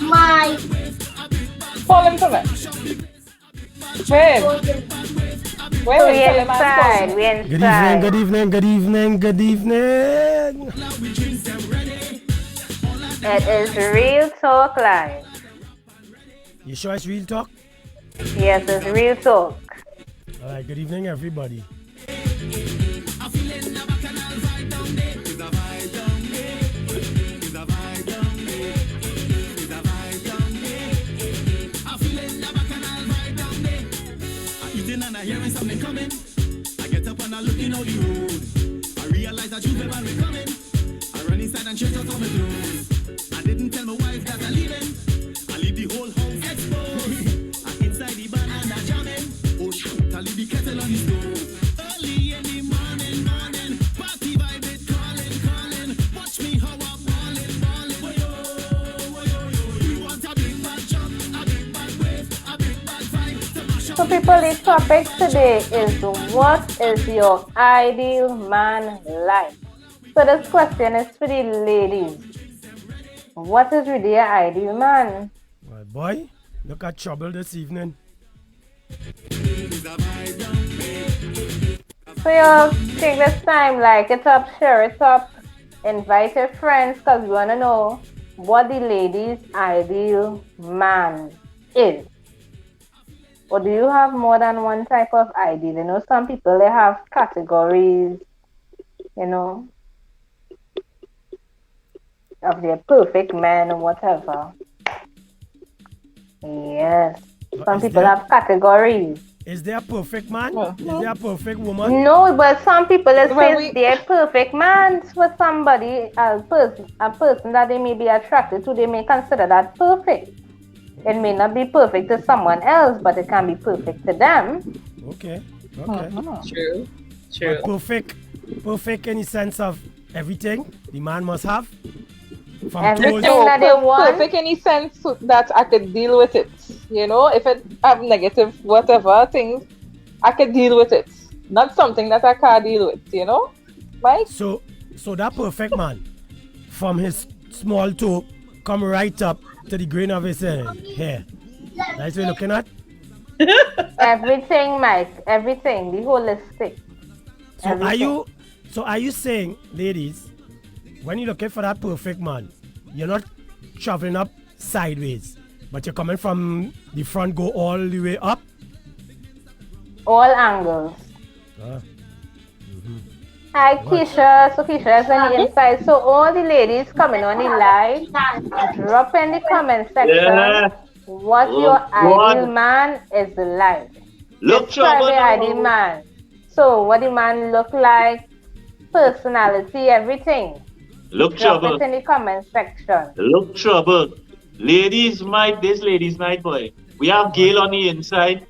My Call him to me. Wait, We wait, tell him I'm inside, calling. we Good evening, inside. good evening, good evening, good evening. It is Real Talk Live. You sure it's real talk? Yes, it's Real Talk. All right, good evening, everybody. And I hearing something coming. I get up and I look in all the road. I realize that you've never been coming. I run inside and chase out all my clothes. I didn't tell my wife that I'm leaving. I leave the whole house exposed. I inside the van and I jamming. Oh shoot, I leave the kettle on the stove. Early in the morning, party vibe it calling. Watch me how I'm balling. We want a big bad jump, a big bad wave, a big bad vibe to mash up. So people, the topic today is what is your ideal man like? So this question is for the ladies. What is really your ideal man? Well, boy, look at trouble this evening. So you take this time, like it up, share it up, invite your friends because we want to know what the ladies' ideal man is. Or do you have more than one type of ideal? You know, some people, they have categories, you know, of their perfect man or whatever. Yes. Some Is people there- have categories. Is there a perfect man? Oh, Is there a perfect woman? No, but some people they Well, say we- they're perfect man for somebody, a person that they may be attracted to, they may consider that perfect. It may not be perfect to someone else, but it can be perfect to them. Okay. True. But perfect in the sense of everything the man must have. From Everything toes, that they want. Perfect in the sense that I could deal with it. You know, if it have negative whatever things, I could deal with it. Not something that I can't deal with, you know? Right? so that perfect man, from his small toe, come right up to the grain of his hair. That's what you're looking at. Everything, Mike. Everything. The holistic. So Everything. are you saying, ladies, when you're looking for that perfect man, you're not traveling up sideways, but you're coming from the front, go all the way up? All angles. Ah, Hi, Keisha. So Keisha is on the inside. So all the ladies coming on the live, drop in the comment section Yeah. what Oh, your ideal God. man is like. Look, Describe trouble the ideal now. man. So what the man look like, personality, everything. Look, Drop trouble. it in the comment section. Look, trouble. Ladies night, this ladies night, boy. We have Gail on the inside.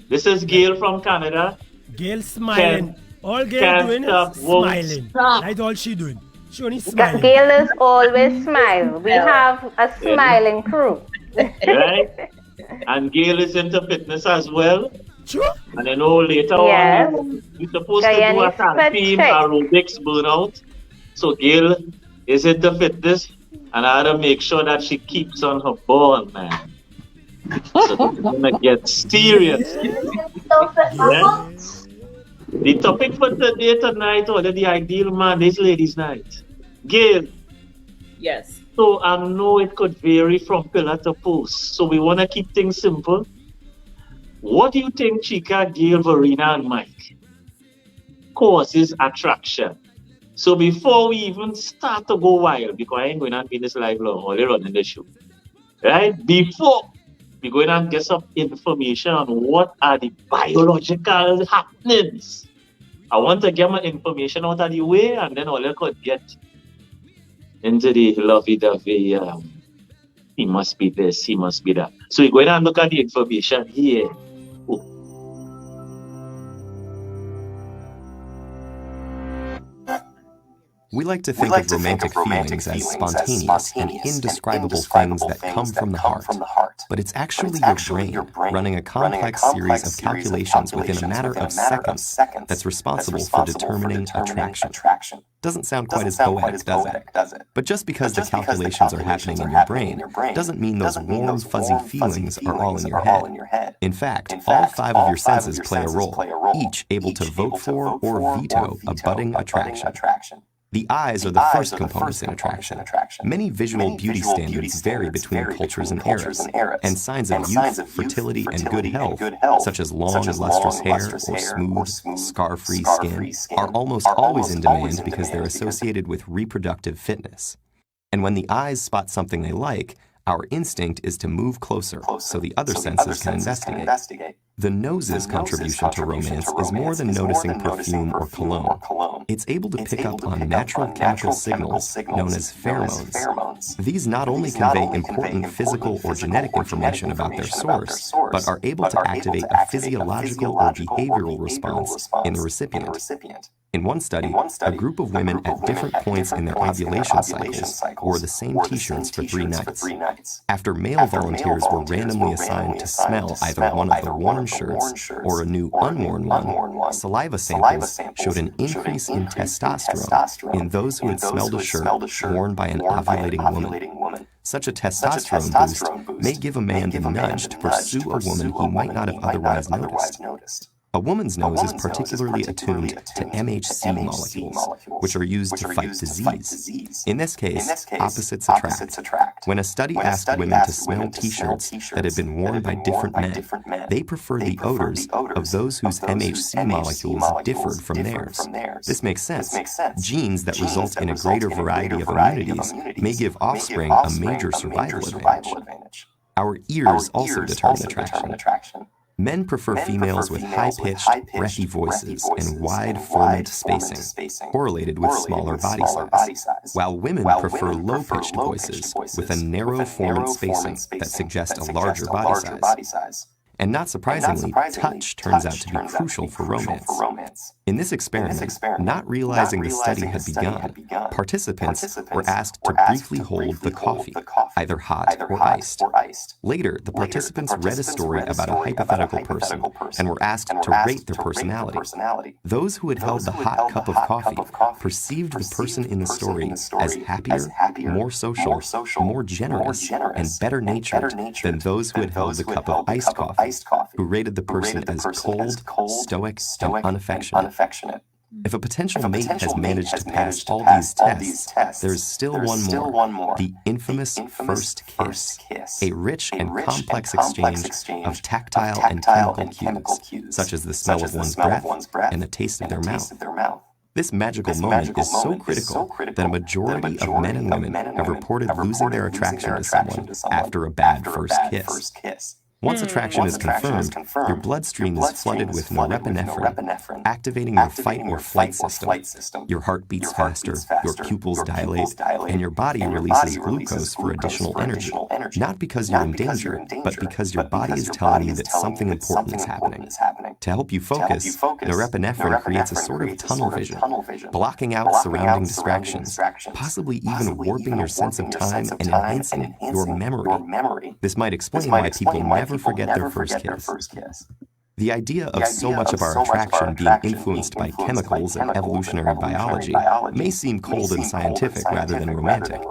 This is Gail from Canada. Gail smiling. All Gail can't doing stop, is won't smiling. stop. That's all she doing. She only smiling. Gail is always smile. We have a smiling crew. Right? And Gail is into fitness as well. Sure. And I know later Yes. on, we're supposed to do Guyana a tag team fit check. aerobics burnout. So Gail is into fitness, and I had to make sure that she keeps on her ball, man. So it's gonna get serious. Yeah. The topic for today tonight, or the ideal man, is ladies' night. Gail, Yes. so I know it could vary from pillar to post. So we want to keep things simple. What do you think Chica, Gail, Verena, and Mike causes attraction? So before we even start to go wild, because I ain't going to be this live long, only running the show, right? Before we're going to get some information on what are the biological happenings. I want to get my information out of the way, and then all I could get into the lovey-dovey, he must be this, he must be that. So we're going to look at the information here. Oh. We like to think of romantic feelings as spontaneous and indescribable things that come from the heart. But it's actually your brain running a complex series of calculations within a matter of seconds that's responsible for determining attraction. Doesn't sound quite as poetic, does it? But just because the calculations are happening in your brain doesn't mean those warm, fuzzy feelings are all in your head. In fact, all 5 of your senses play a role, each able to vote for or veto a budding attraction. The eyes are the first components in attraction. Many visual beauty standards vary between cultures and eras, and signs of youth, fertility, and good health, such as long, lustrous hair or smooth, scar-free skin, are almost always in demand because they're associated with reproductive fitness. And when the eyes spot something they like, our instinct is to move closer so the other senses can investigate. The nose's contribution to romance is more than noticing perfume or cologne. It's able to pick up on natural chemical signals known as pheromones. These not only convey important physical or genetic information about their source, but are able to activate a physiological or behavioral response in the recipient. In one study, a group of women at different points in their ovulation cycles wore the same t-shirts for 3 nights. After male volunteers were randomly assigned to smell either one of the worn shirts or a new unworn one, saliva samples showed an increase in testosterone in those who had smelled a shirt worn by an ovulating woman. Such a testosterone boost may give a man the nudge to pursue a woman he might not have otherwise noticed. A woman's nose is particularly attuned to MHC molecules, which are used to fight disease. In this case, opposites attract. When a study asked women to smell t-shirts that had been worn by different men, they preferred the odors of those whose MHC molecules differed from theirs. This makes sense. Genes that result in a greater variety of immunities may give offspring a major survival advantage. Our ears also determine attraction. Men prefer females with high-pitched, breathy voices and wide formant spacing, correlated with smaller body size, while women prefer low-pitched voices with a narrow formant spacing that suggest a larger body size. And not surprisingly, touch turns out to be crucial for romance. In this experiment, not realizing the study had begun, participants were asked to briefly hold the coffee, either hot or iced. Later, the participants read a story about a hypothetical person and were asked to rate their personality. Those who had held the hot cup of coffee perceived the person in the story as happier, more social, more generous, and better-natured than those who had held the cup of iced coffee, who rated the person as cold, stoic, and unaffectionate. If a potential mate has managed to pass all these tests, there's still one more, the infamous first kiss, a rich and complex exchange of tactile and chemical cues, such as the smell of one's breath and the taste of their mouth. This magical moment is so critical that a majority of men and women have reported losing their attraction to someone after a bad first kiss. Once attraction is confirmed, your bloodstream is flooded with norepinephrine, activating your fight or flight system. Your heart beats faster, your pupils dilate, and your body releases glucose for additional energy. Not because you're in danger, but because your body is telling you that something important is happening. To help you focus, norepinephrine creates a sort of tunnel vision, blocking out surrounding distractions, possibly even warping your sense of time and enhancing your memory. This might explain why people never forget their first kiss. The idea of so much of our attraction being influenced by chemicals and evolutionary biology may seem cold and scientific rather than romantic.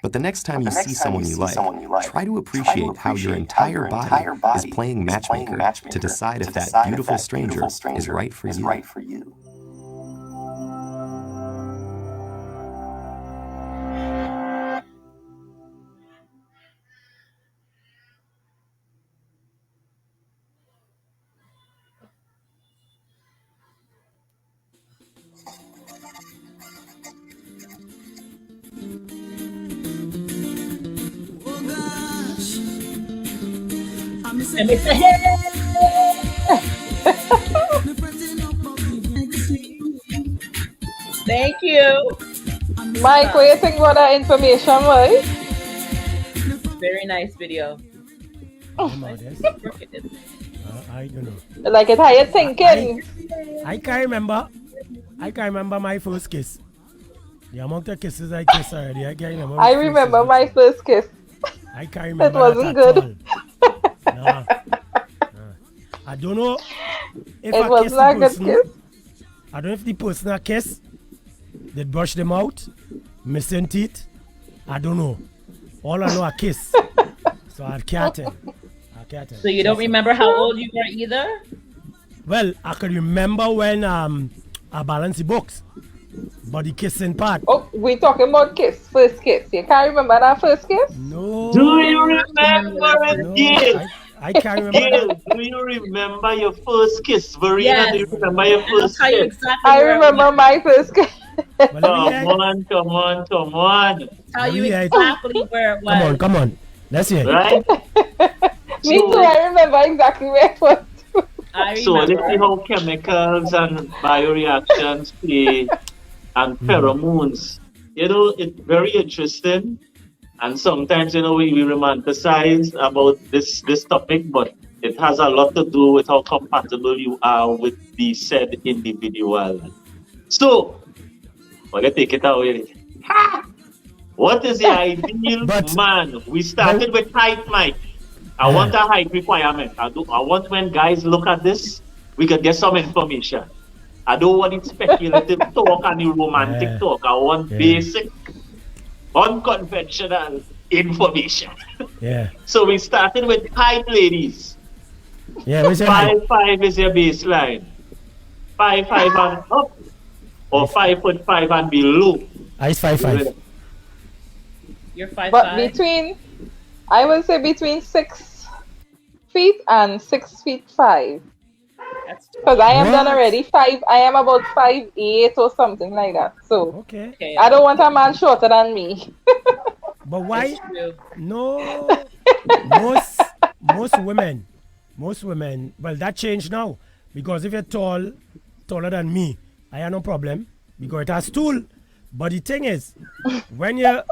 But the next time you see someone you like, try to appreciate how your entire body is playing matchmaker to decide if that beautiful stranger is right for you. And they say, hey! Thank you. Mike, what do you think about that information, right? Very nice video. I don't know. Like it, how you thinking? I can't remember my first kiss. The amount of kisses I kissed already, I can't remember. I remember my first kiss. I can't remember. It wasn't good. Nah. I don't know if It I was kissed not the a good person. kiss. I don't know if the person I kiss, they brush them out, missing teeth. I don't know. All I know, I kiss. So I can't tell. So you don't remember how old you were either? Well, I can remember when I balanced the books, but the kissing part. Oh, we talking about kiss, first kiss. You can't remember that first kiss? No. Do you remember it, No, Gail? I can't remember. Gail, that. do you remember your first kiss? Verena, Yes. do you remember your I'll first tell you kiss? exactly. I where it remember was. my first kiss. Well, let me hear it. Come on. Tell you Let me hear it. exactly where it was. Come on. Let's hear it. Right? Me too, I remember exactly where it was. I So let's see remember. how chemicals and bioreactions play and pheromones. You know, it's very interesting. And sometimes, you know, we romanticize about this topic, but it has a lot to do with how compatible you are with the said individual. So, we're going to take it away. What is the ideal But- man? We started with height, Mike. I want a height requirement. I want when guys look at this, we can get some information. I don't want it speculative talk and the romantic Yeah. talk. I want Yeah. basic, unconventional information. Yeah. So we started with height, ladies. Yeah, where's your height? 5'5" is your baseline. 5'5" and up, or 5'5" and below. Ice 5'5". You're 5'5". But between, I would say between 6 feet and 6 feet 5. That's Because I am done What? already. I am about 5'8" or something like that. So Okay. okay. I don't want a man shorter than me. But why? That's true. No. Most women, well, that changed now. Because if you're taller than me, I have no problem. Because it has stool. But the thing is, when you're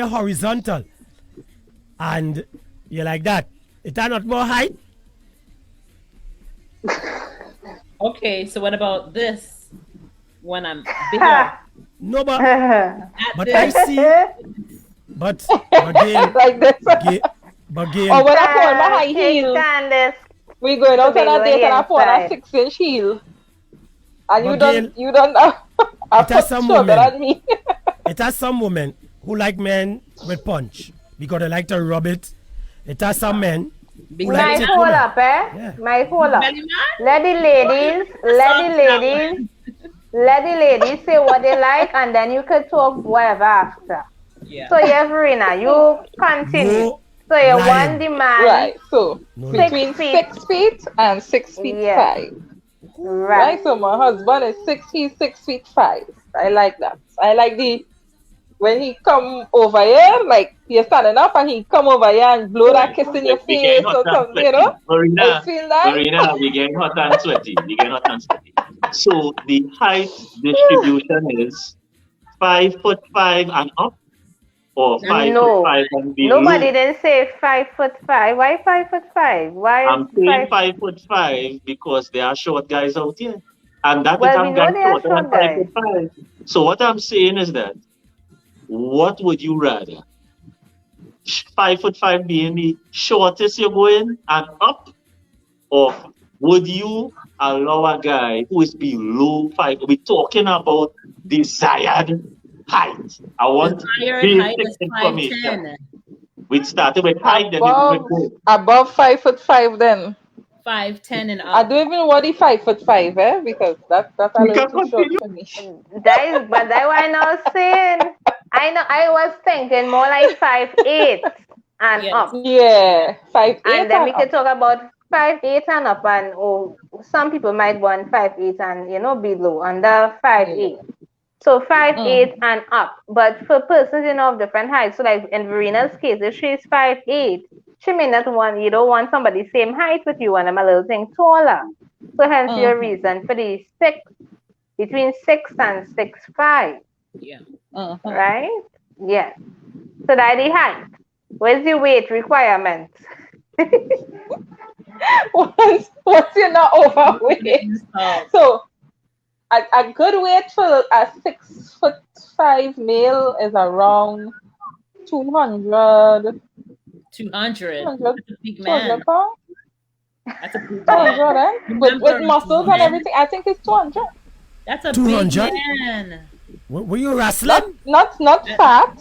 horizontal and you're like that, it has not more height. Okay, so what about this? When I'm bigger. No, but At But this, I see. But again, Like this. but Or again, when I put on my high heel, Candace. we going out on a Going date and I put on a inside. 6-inch heel. And you But don't have It has some shorter women. than me. it has some women who like men with punch because they like to rub it. It has some men big Like My it, hold woman. up, eh? Yeah. My hold up. belly man? Let the ladies say what they like, and then you can talk whatever after. Yeah. So yeah, Verena, you continue. no So you lying. want the man, Right. So No, between 6 feet and 6 feet Yeah. 5. right? Right. So my husband is 6 feet 5. I like that. I like when he come over here, like you're standing up and he come over here and blow that kiss in your We getting face hot or and something, sweaty. you know? Verena, I feel like Verena, we getting hot and sweaty. So the height distribution is 5'5" and up, or 5'5" and below. Nobody didn't say 5'5". Why 5'5"? Why I'm is saying 5? 5'5" because there are short guys out here, and that Well, is we I'm know guys there are shorter than short guys. 5'5". So what I'm saying is that, what would you rather? 5'5" being the shortest you're going and up, or would you allow a guy who is below 5? We're talking about desired height. I want Desired height basic is information. 5'10". We started with height, then we above, went above 5'5" then. 5'10" and I up. don't even want the 5'5", because that's a We little can too short continue. for me. But that why I now saying. I was thinking more like 5'8" and Yes. up. Yeah, 5'8" And then we and can up. talk about 5'8" and up, and some people might want 5'8" and below, under 5'8". So 5'8" and up. But for persons of different heights, so like in Verena's case, if she's 5'8", she may not want, you don't want somebody same height with you and I'm a little thing taller. So hence your reason for the between 6 and 6'5", Yeah. right? Yes. So that's the height. Where's the weight requirement? once you're not overweight. Oh, So a good weight for a 6'5" male is around 200, 200. 200, That's a big man. 200 pounds. That's a big 200, man. eh? With Remember, muscles and everything, I think it's 200. That's a 200? big man. Were you wrestling? Not fat,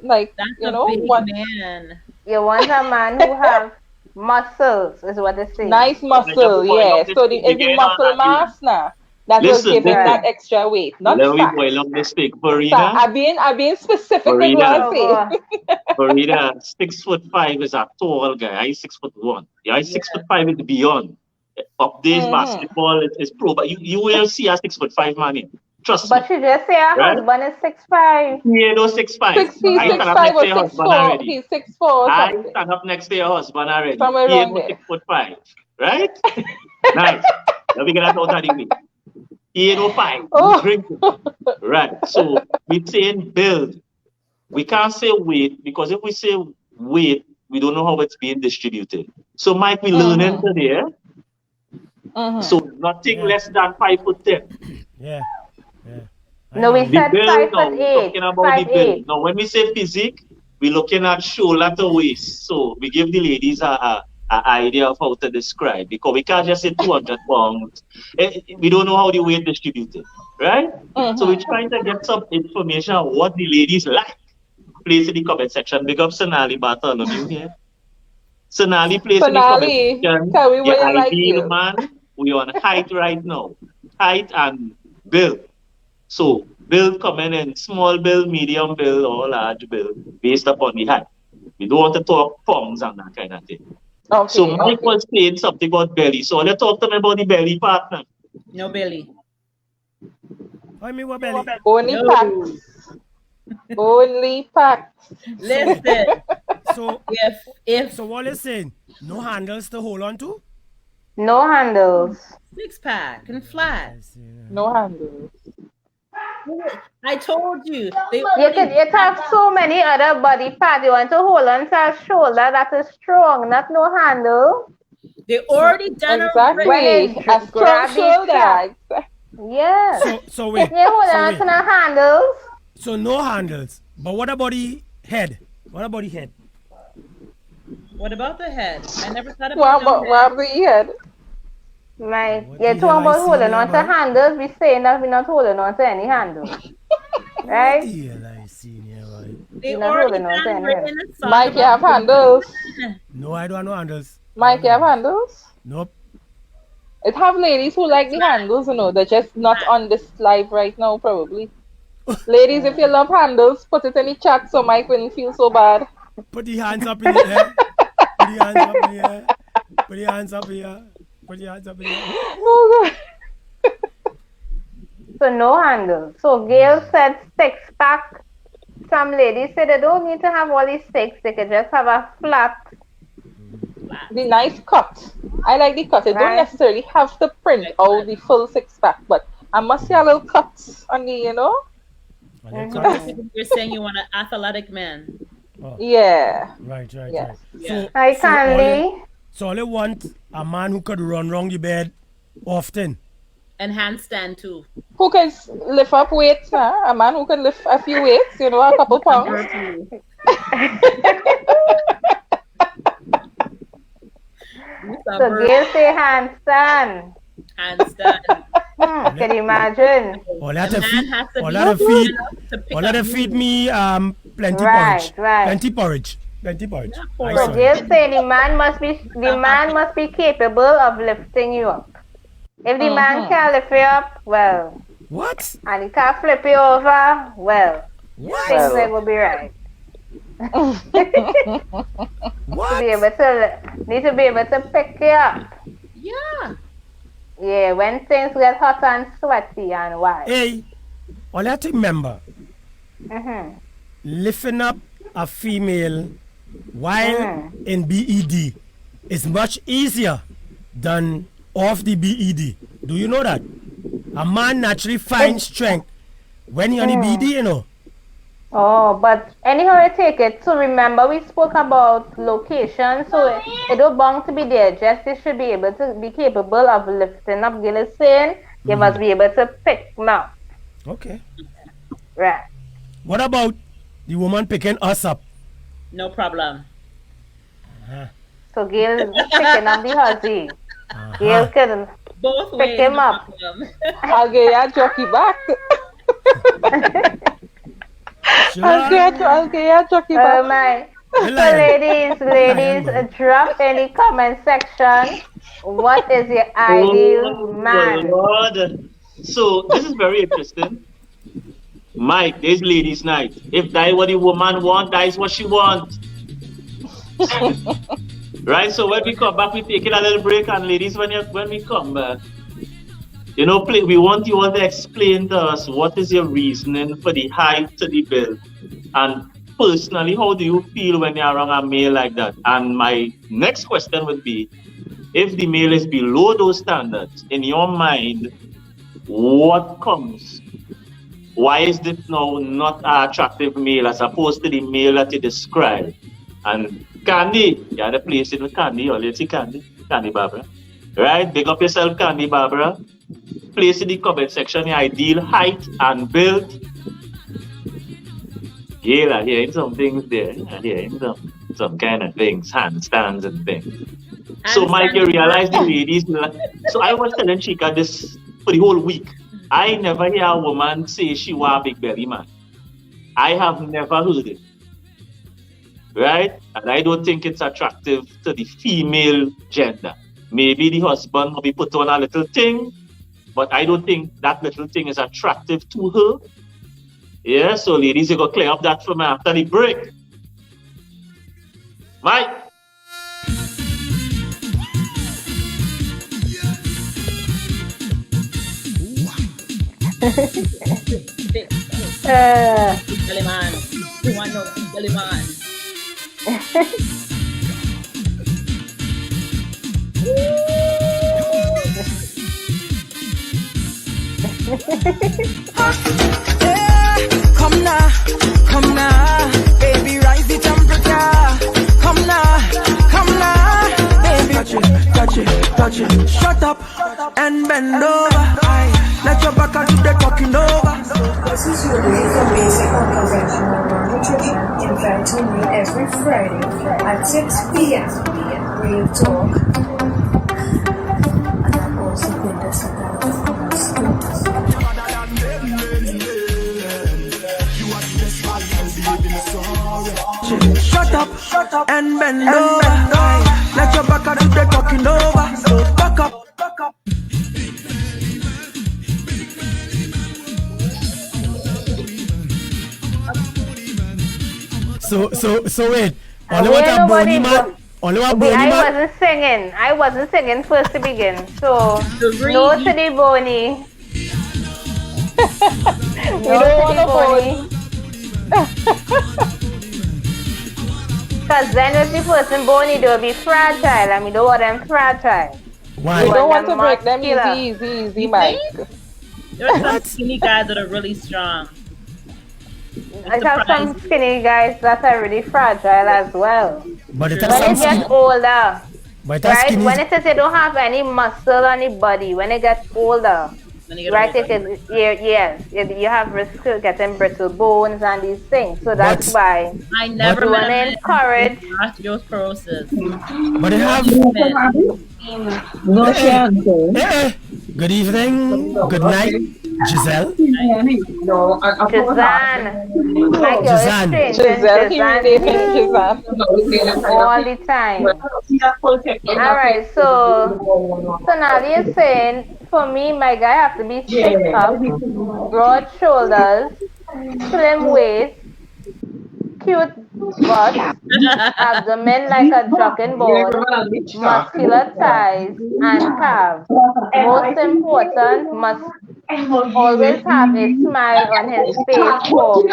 like That's you a know, big one man. You want a man who have muscles, is what they say. nice muscle, yeah. So it's the muscle mass now that will Listen, give it listen. that extra weight, not Let me fat. boil up this thing. So Verena, I'm being specific with Verena. what I Oh, say. Verena, 6'5" is a tall guy. I 6'1". Yeah, I 6'5" is beyond. Up days Mhm. basketball is pro, but you will see a 6'5" man in. Trust but me. she just say her Right? husband is 6'5". Yeah, no 6'5". He's I stand up 6'5" next to or your husband 6'4". already. He's 6'4" or I something. stand up next to your husband already. Somewhere He around ain't no there. 6'5", right? Nice. Let me get that out of the way. He ain't no 5. Oh. Drinking. Right. So we saying build. We can't say weight because if we say weight, we don't know how it's being distributed. So Mike, we learning today. Mhm. So nothing Yeah. less than 5'10". Yeah. No, we The said build now, we're 5'8". talking about the 5'8". build. Now, when we say physique, we're looking at shoulder to waist. So we give the ladies a idea of how to describe because we can't just say 200 pounds. We don't know how the weight distributed, right? So we're trying to get some information on what the ladies like. Please in the comment section. Big up Sonali Bartholomew here. Sonali, please in the comment Sonali, section. tell me what Your you like, ideal you. man. We're on height right now. Height and build. So build coming in small build, medium build, or large build based upon the height. We don't want to talk pounds and that kind of thing. Okay, So Mike okay. was saying something about belly. So let's talk to me about the belly part now. No belly. I mean, what belly? Only No. packs. Only packs. Listen, So, if so what is saying? No handles to hold on to? No handles. 6-pack and flat. No handles. I told you. They You have so many other body parts. You want to hold on to a shoulder that is strong, not no handle. they already done Exactly. When it A strong grab it shoulder. flat. Yeah. So wait. You hold on So, to wait. no handles. So no handles. But what about the head? What about the head? What about the head? I never thought What about about the what about the head? Like, What you're the talking hell I about see holding here, on to boy? handles. We're saying that we're not holding on to any handles. Right? Yeah, I see here, boy. They You're not already holding on to done any written handles. a song Mike, you have about handles? No, I don't have no handles. Mike, you have handles? Nope. It have ladies who like the handles, you know. They're just not on this live right now, probably. Ladies, if you love handles, put it in the chat so Mike wouldn't feel so bad. Put the hands up in the air. Put the hands up in the air. Put the hands up here. Put the hands up in the air. Oh, God. So no handles. So Gail said 6-pack. Some ladies say they don't need to have all these 6. They could just have a flat. The nice cut. I like the cut. It don't Right. necessarily have to print out the full 6-pack, but I must see a little cuts on the, you know? You're saying you want an athletic man. Yeah. Right. Yes. Yeah. Hi, So Candy. So I want a man who could run around the bed often. And handstand too. Who can lift up weights, huh? A man who can lift a few weights, you know, a couple pounds. So Gail say handstand. Handstand. Can you imagine? All that A to man feed, has to all be that to good feed, enough to pick all that up to feed moves. me plenty Right, porridge. right. Plenty porridge. Plenty porridge. porridge. So Nice Gail one. say the man must be capable of lifting you up. If the man can't lift you up, well, What? and he can't flip you over, well, What? things ain't gonna be right. What? Need to be able to pick you up. Yeah. Yeah, when things get hot and sweaty and wild. Hey, all that to remember, Mm-hmm. lifting up a female while in BED is much easier than off the BED. Do you know that? A man naturally finds strength when he on the BED, you know. Oh, but anyhow you take it, so remember we spoke about location, so it don't bound to be there. Just they should be able to be capable of lifting up. Gil is saying You must be able to pick them up. Okay. Right. What about the woman picking us up? No problem. So Gail picking up the hussy. Gail can Both pick ways. him no up. problem. I'll get your jockey back. Sure. I'll get your jockey Oh back. my. The So lion. ladies, drop in the comment section. What is your ideal man? Lord. So this is very interesting. Mike, there's ladies' night. If that is what the woman want, that is what she want. Right? So when we come back, we take it a little break, and ladies, when we come back, we want you all to explain to us what is your reasoning for the height to the bill, and personally, how do you feel when you're around a male like that? And my next question would be, if the male is below those standards, in your mind, what comes? Why is this now not an attractive male as opposed to the male that you described? And Candy, you had a place in Candy, or let's see Candy Barbara. Right? Big up yourself, Candy Barbara. Place in the comment section your ideal height and build. Yeah, I'm hearing some things there. I'm hearing some kind of things, handstands and things. So, Mike, you realize the ladies. So, I was telling Chica this for the whole week. I never hear a woman say she want a big belly man. I have never heard it. Right? And I don't think it's attractive to the female gender. Maybe the husband will be put on a little thing, but I don't think that little thing is attractive to her. Yeah, so ladies, you go clear up that for me after the break. Mike. Belly man. You want no belly man. Come now, baby, rise the temperature. Come now, baby, touch it. Shut up and bend over. Let your back do the talking over. This is your way for basic unconventional nutrition. Inviting you every Friday at 6 p.m. Real talk. And I've also been Shut up and bend over. Let your back do the talking over. So back up. So wait. Only what a bony man. Only what bony man. I wasn't singing first to begin. So no to the bony. You don't want a bony. Because then if the person bony, they'll be fragile, and we don't want them fragile. Why? You don't want to break them muscular. easy, Mike. There are some skinny guys that are really strong. I have some skinny guys that are really fragile as well. But it When has it some gets older, But that's right? skinny. When it says they don't have any muscle on the body, when it gets older, right? You have risk of getting brittle bones and these things. So that's why I never you want to met encourage. osteoporosis. But it have. No chance. Good evening. Good night, Giselle. No, Giselle. Like you're Giselle. strange. Giselle. All the time. Alright, so now you're saying for me, my guy have to be thick up, broad shoulders, slim waist, cute butt, abdomen like a jogging board, muscular thighs and calves. Most important, must always have a smile on his face for me.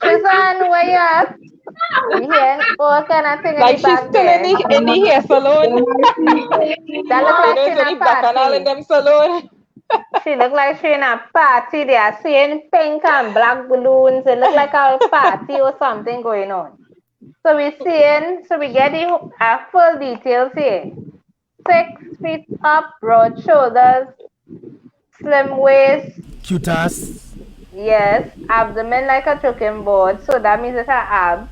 Suzanne, where you at? You here? Oh, can I think Like she's back still there? in the hair salon. That look like You know, she in a black and all in party. them salon. She look like she in a party. They are seeing pink and black balloons. It look like a party or something going on. So we get the full details here. 6 feet up, broad shoulders, slim waist, Cute ass. yes, abdomen like a choking board, so that means it's a abs,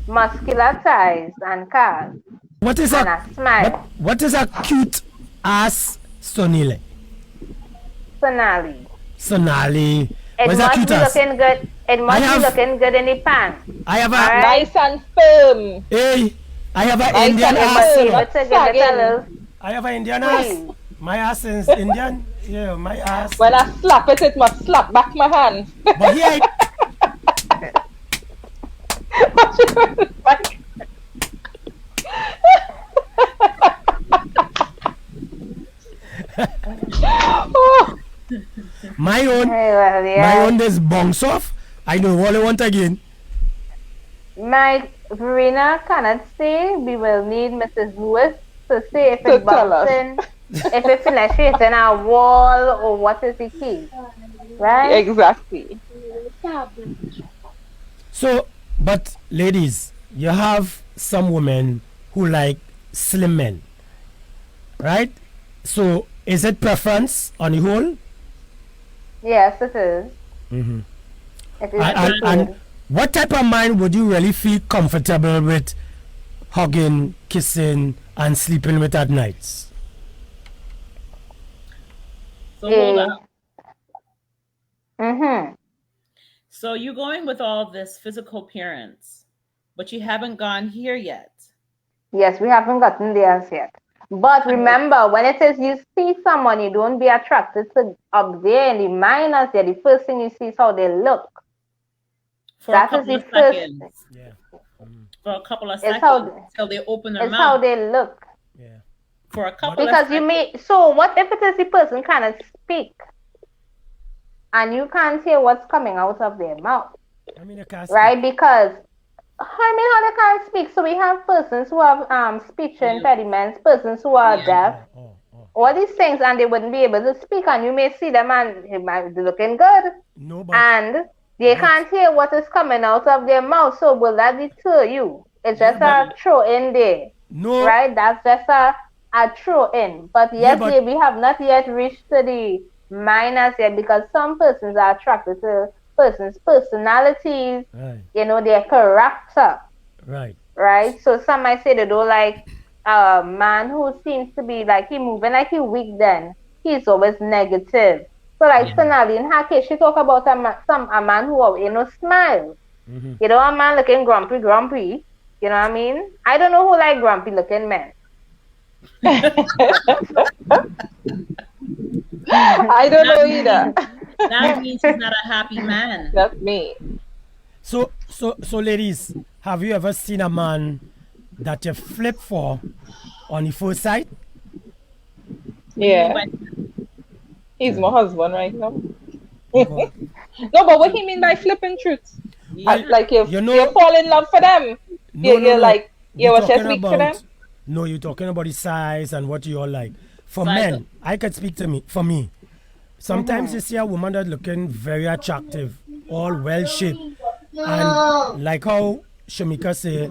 muscular thighs and calves, What is and a a smile. what is a cute ass sonile? Sonali. Sonali. It What's a must cute be ass? looking good. It must be have- looking good in the pants. I have a Alright. Nice and firm. hey. I have an Nice Indian and It ass. must be firm. able to give it a Sagging. little I have an Indian ass. squeeze. My ass is Indian. Yeah, my ass. When I slap it, it must slap back my hand. But here, my own, Hey, well, my yeah. own is bounce off. I know all I want again. My Verena cannot say. We will need Mrs. Lewis to say if To it's tell us. bouncing, if it finishes in a wall, or what is the key. Right? Exactly. So, but ladies, you have some women who like slim men, right? So, is it preference on the whole? Yes, it is. Mm-hmm. It is And what type of man would you really feel comfortable with hugging, kissing, and sleeping with at nights? So hold on. Mm-hmm. So you're going with all this physical appearance, but you haven't gone here yet. Yes, we haven't gotten there as yet. But remember, when it is you see someone, you don't be attracted to up there in the minors there. The first thing you see is how they look. For a That is couple the of first. seconds. For a couple of It's how- seconds till they open their It's how mouth. they look. For a couple Because of you may. So what if it is the person cannot speak, and you can't hear what's coming out of their mouth, I mean, I can't right? Because I mean, how they can't speak. So we have persons who have speech impediments, persons who are deaf, all these things, and they wouldn't be able to speak. And you may see them and they might be looking good, No, but and they can't hear what is coming out of their mouth. So will that deter you? It's just a throw in there, no, right? That's just a throw in. But yes, but- we have not yet reached to the minors yet, because some persons are attracted to persons' personalities, right, you know, their character, right. right? So some might say they don't like a man who seems to be like he moving like he weak, then he's always negative. So like Sonali, in her case, she talk about a man who, you know, smiles. Mm-hmm. You know, a man looking grumpy, you know what I mean? I don't know who like grumpy looking men. I don't know either. That means he's not a happy man. That's me. So, ladies, have you ever seen a man that you flip for on the first sight? Yeah. He's my husband right now. No, but what he mean by flipping truths? Like you fall in love for them. You're like, you We're was just talking speak to them. No, you're talking about the size and what you all like. For Size men, of- I could speak to me. For me, sometimes you see a woman that's looking very attractive, all well shaped, and like how Shamika say,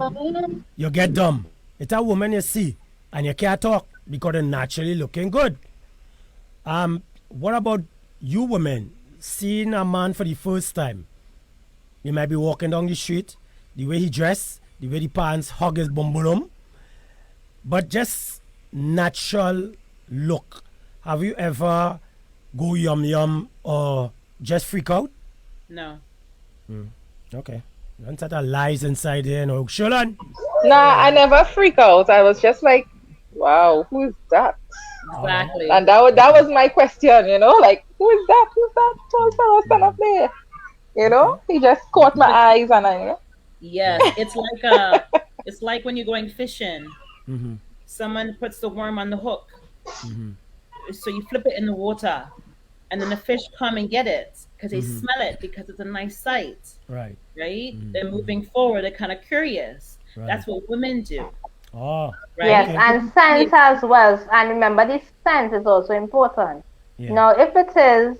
you get dumb. It's a woman you see, and you can't talk because they're naturally looking good. What about you women seeing a man for the first time? You might be walking down the street, the way he dressed, the way the pants hug his bum bum, but just natural look. Have you ever go yum yum or just freak out? No. Okay. Don't set a lies inside here, no. Shulan. Nah, I never freak out. I was just like, wow, who's that? Exactly. And that was my question, you know, like, who is that? Who's that tall fellow stand up there? You know, he just caught my eyes, and I. Yes, it's like when you're going fishing. Mm-hmm. Someone puts the worm on the hook, so you flip it in the water, and then the fish come and get it because they smell it because it's a nice sight. Right. Right? They're moving forward. They're kind of curious. Right. That's what women do. Oh. Right? Yes, and scent as well. And remember, this scent is also important. Yeah. Now, if it is,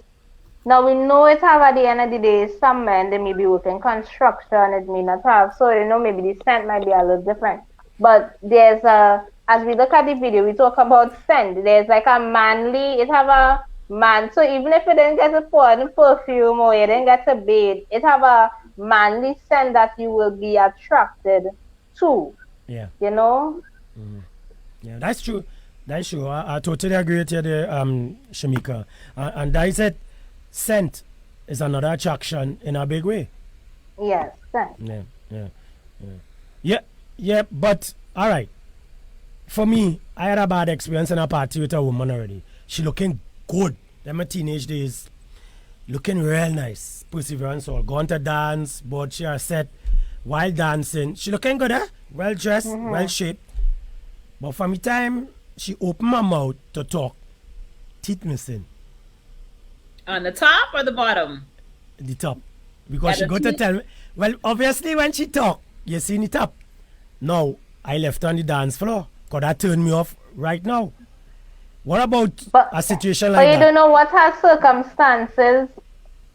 now we know it have at the end of the day, some men, they may be working construction, it may not have. So, you know, maybe the scent might be a little different. But there's a as we look at the video, we talk about scent. There's like a manly, it have a man. So even if you didn't get to pour in perfume or you didn't get to bathe, it have a manly scent that you will be attracted to. Yeah. You know? Yeah, that's true. That's true. I totally agree with you there, Shamika. And that is it. Scent is another attraction in a big way. Yes, scent. Yeah, but all right. For me, I had a bad experience in a party with a woman already. She looking good. Them my teenage days. Looking real nice. Perseverance all. Gone to dance, bought she a set while dancing. She looking good, eh? Well dressed, well shaped. But from the time she opened my mouth to talk, teeth missing. On the top or the bottom? The top. Because Yeah, she got to tell me. Well, obviously when she talk, you see the top. Now, I left her on the dance floor. Because that turned me off right now. What about a situation like But you that? don't know what her circumstances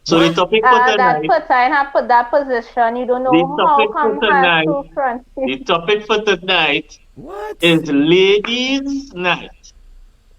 So the topic for that tonight, put her in her put that position. You don't the know how topic come for her tonight, two fronts. the topic for tonight What? is ladies' night.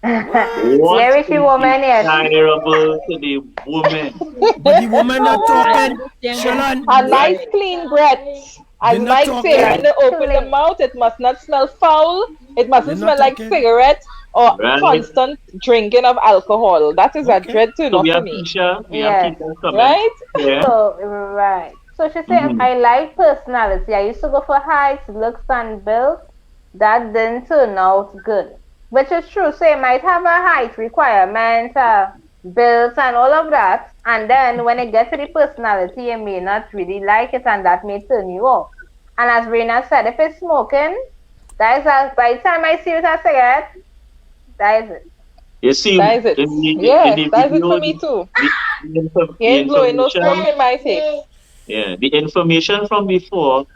Where is the woman yet? Desirable to the woman. But the woman not talking. Shalon. A nice clean breath. As They're not Mike talking. said, when they open the mouth, it must not smell foul. It mustn't They're not smell like talking. cigarette or Right. constant drinking of alcohol. That is a dread turn So off we for have me. Keisha, we Yes. have Keisha coming. Right? Yeah. So right. So she said, I like personality. I used to go for height, looks, and build. That didn't turn out good. Which is true. So you might have a height requirement, build, and all of that. And then when it gets to the personality, you may not really like it, and that may turn you off. And as Rena said, if it's smoking, that is by the time I see it as a cigarette, that is it. You see, That is it. in the Yes, video, that is it for me too. the He ain't blowing no smoke information, in my face. yeah, the information from before,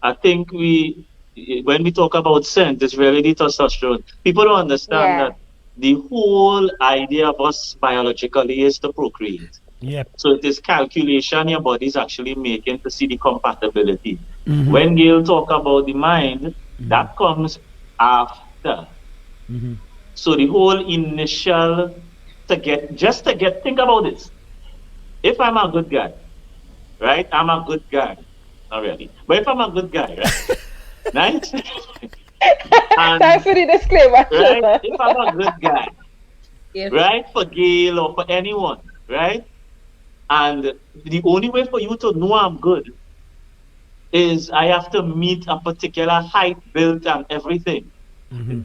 I think when we talk about scent, it's really the testosterone. People don't understand that the whole idea of us biologically is to procreate. Yep. So it is calculation your body is actually making to see the compatibility. When Gail talk about the mind, that comes after. So the whole initial think about this. If I'm a good guy, right? I'm a good guy. Not really. But if I'm a good guy, right? Right? And, Thanks for the disclaimer. right? If I'm a good guy, If right? For Gail or for anyone, right? And the only way for you to know I'm good is I have to meet a particular height, build, and everything.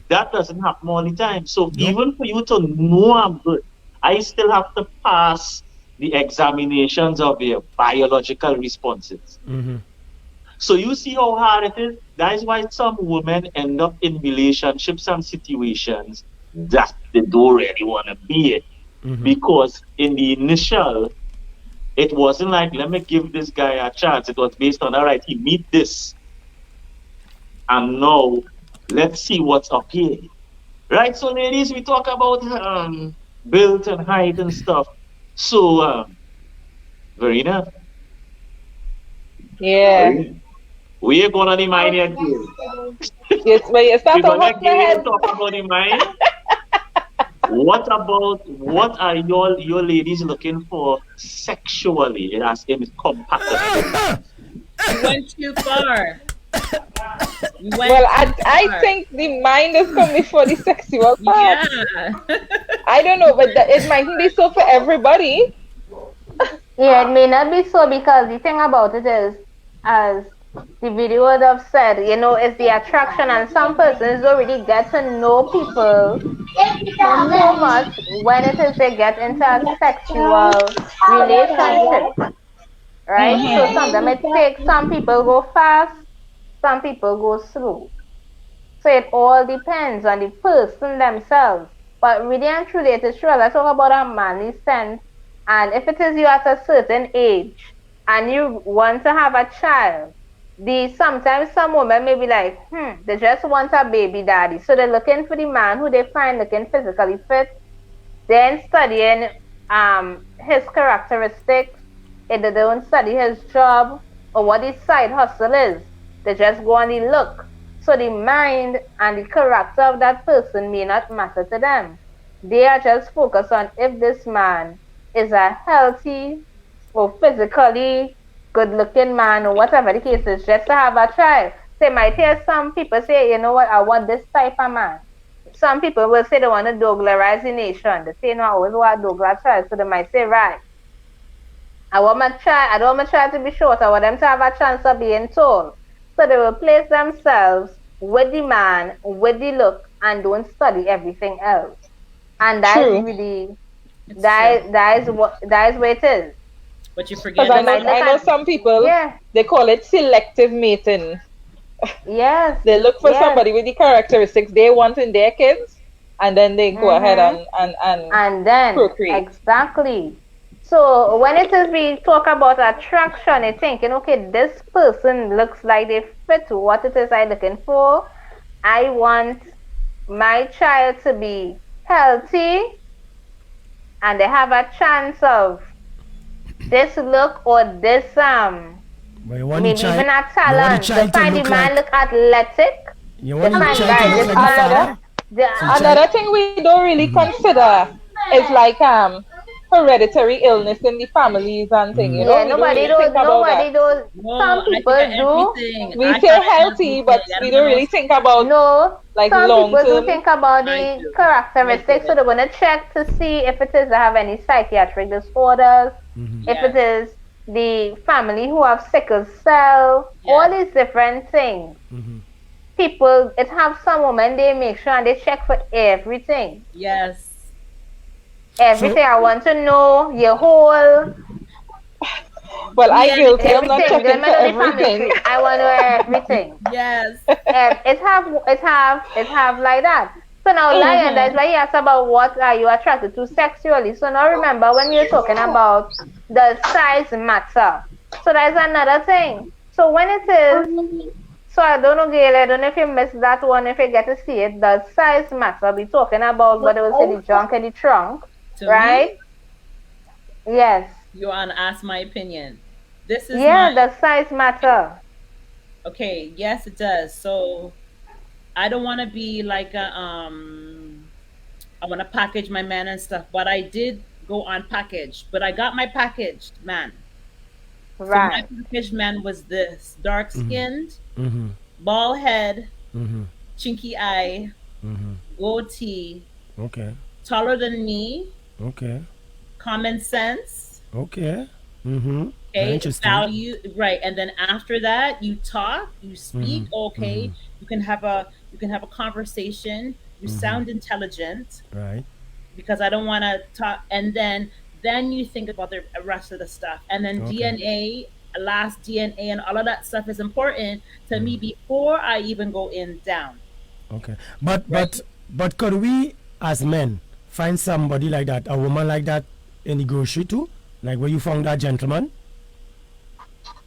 That doesn't happen all the time. So even for you to know I'm good, I still have to pass the examinations of your biological responses. So you see how hard it is? That is why some women end up in relationships and situations that they don't really want to be in. Because in the initial, it wasn't like, let me give this guy a chance. It was based on, all right, he meet this. And now, let's see what's up here. Right, so ladies, we talk about build and height and stuff. So, Verena? Yeah. We are going on the mind yet, Gail. Yes, but you start We're to going hot to my head. talk about the mind. What are your ladies looking for sexually as in compatibility? you went too far. You went Well, too I far. think the mind is coming before the sexual part. Yeah. I don't know, but it mightn't be so for everybody. Yeah, it may not be so because the thing about it is, as the video would have said, it's the attraction, and some persons don't really get to know people so much when it is they get into a sexual relationship, right? So sometimes it takes, some people go fast, some people go slow. So it all depends on the person themselves. But really and truly, it is true. Let's talk about a manly sense. And if it is you at a certain age and you want to have a child, sometimes some women may be like, they just want a baby daddy. So they're looking for the man who they find looking physically fit, then studying his characteristics. If they don't study his job or what his side hustle is, they just go on the look. So So the mind and the character of that person may not matter to them. They are just focused on if this man is a healthy or physically good-looking man or whatever the case is, just to have a child. They might hear some people say, you know what, I want this type of man. Some people will say they want to Douglarize the nation. They say, no, I always want a Douglas child. So they might say, right, I want my child, I don't want my child to be short. I want them to have a chance of being tall. So they will place themselves with the man, with the look, and don't study everything else. And that is really, that is what it is. But you forget. Because I know some people, they call it selective mating. Yes. They look for somebody with the characteristics they want in their kids, and then they go ahead and then procreate. Exactly. So when it is we talk about attraction, you're thinking, okay, this person looks like they fit what it is I'm looking for. I want my child to be healthy, and they have a chance of this look or this maybe even a talent. They find the man look athletic. Another thing we don't really consider is like hereditary illness in the families and things. You know, yeah, nobody does. Some people do. We say healthy, but we don't really think about like some long people term. do think about the characteristics, so they're gonna check to see if it is they have any psychiatric disorders, if it is the family who have sickle cell, all these different things. People, it have some women, they make sure and they check for everything. Yes. Everything. I want to know your whole. Well, I guilty. I'm not checking for everything. I want to know everything. Yes. It have like that. So now, Lion, that's why he asked about what are you attracted to sexually. So now remember when we were talking about the size matter. So there's another thing. So when it is, so I don't know, Gail, I don't know if you missed that one, if you get to see it, the size matter we talking about, but it will say the junk and the trunk, right? Me? Yes. You want to ask my opinion? This is the size matter. Okay, yes, it does. So I don't want to be like a, I want to package my man and stuff, but I did go unpackaged, but I got my packaged man. Right. So my packaged man was this dark skinned, bald head, chinky eye, goatee, taller than me, common sense, okay, value, right? And then after that, you talk, you speak, you can have a conversation. You sound intelligent, right? Because I don't want to talk, and then you think about the rest of the stuff, and then DNA, last DNA, and all of that stuff is important to me before I even go down. Okay, but could we as men find somebody like that, a woman like that, in the grocery too, like where you found that gentleman?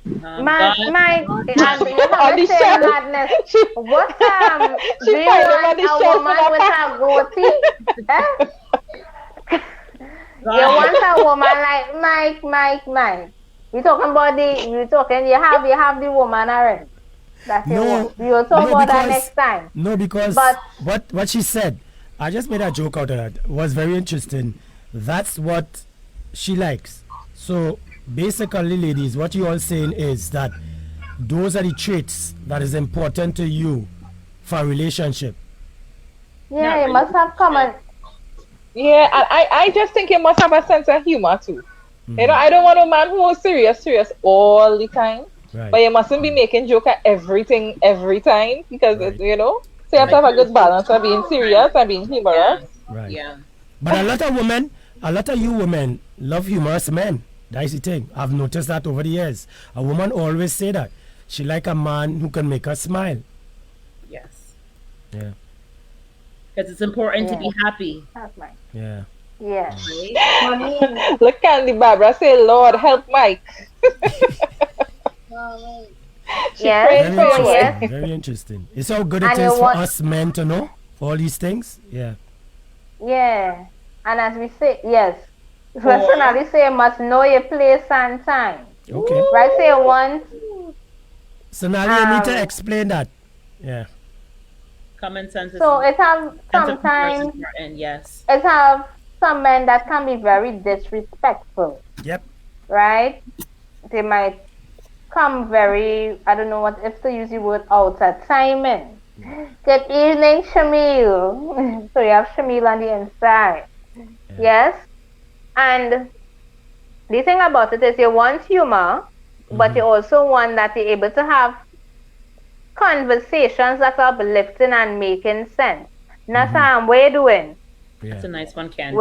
My, on the same madness. What do you want a woman with a goatee? You want a woman like Mike. You talking about you have the woman already. That's you'll talk about that next time. No, because what she said, I just made a joke out of that. It was very interesting. That's what she likes. So basically, ladies, what you all saying is that those are the traits that is important to you for a relationship. Yeah, you must have common. Yeah, and I just think you must have a sense of humor too. You know, I don't want a man who is serious all the time. Right. But you mustn't be making joke at everything every time, because you know, so you have to have a good balance of being serious and being humorous. Right. Yeah. But a lot of you women love humorous men. That's the thing. I've noticed that over the years. A woman always say that she like a man who can make her smile. Yes. Yeah. Because it's important to be happy. That's right. Yeah. Yeah. Look, Candy Barbara say, "Lord, help Mike." Very interesting. It's how good it is for us men to know all these things. Yeah. Yeah. And as we say, yes. Personally say you must know your place and time. Okay. Right, say once. So now you need to explain that. Yeah. Common sense. So it have sense of humor is sometimes important, yes. it have some men that can be very disrespectful. Yep. Right? They might come very, I don't know what if to use the word out at timing. Good evening, Shamil. So you have Shamil on the inside. Yes? And the thing about it is you want humor, but you also want that you're able to have conversations that are uplifting and making sense. Now, Sam, what you doing? That's a nice one, Candy.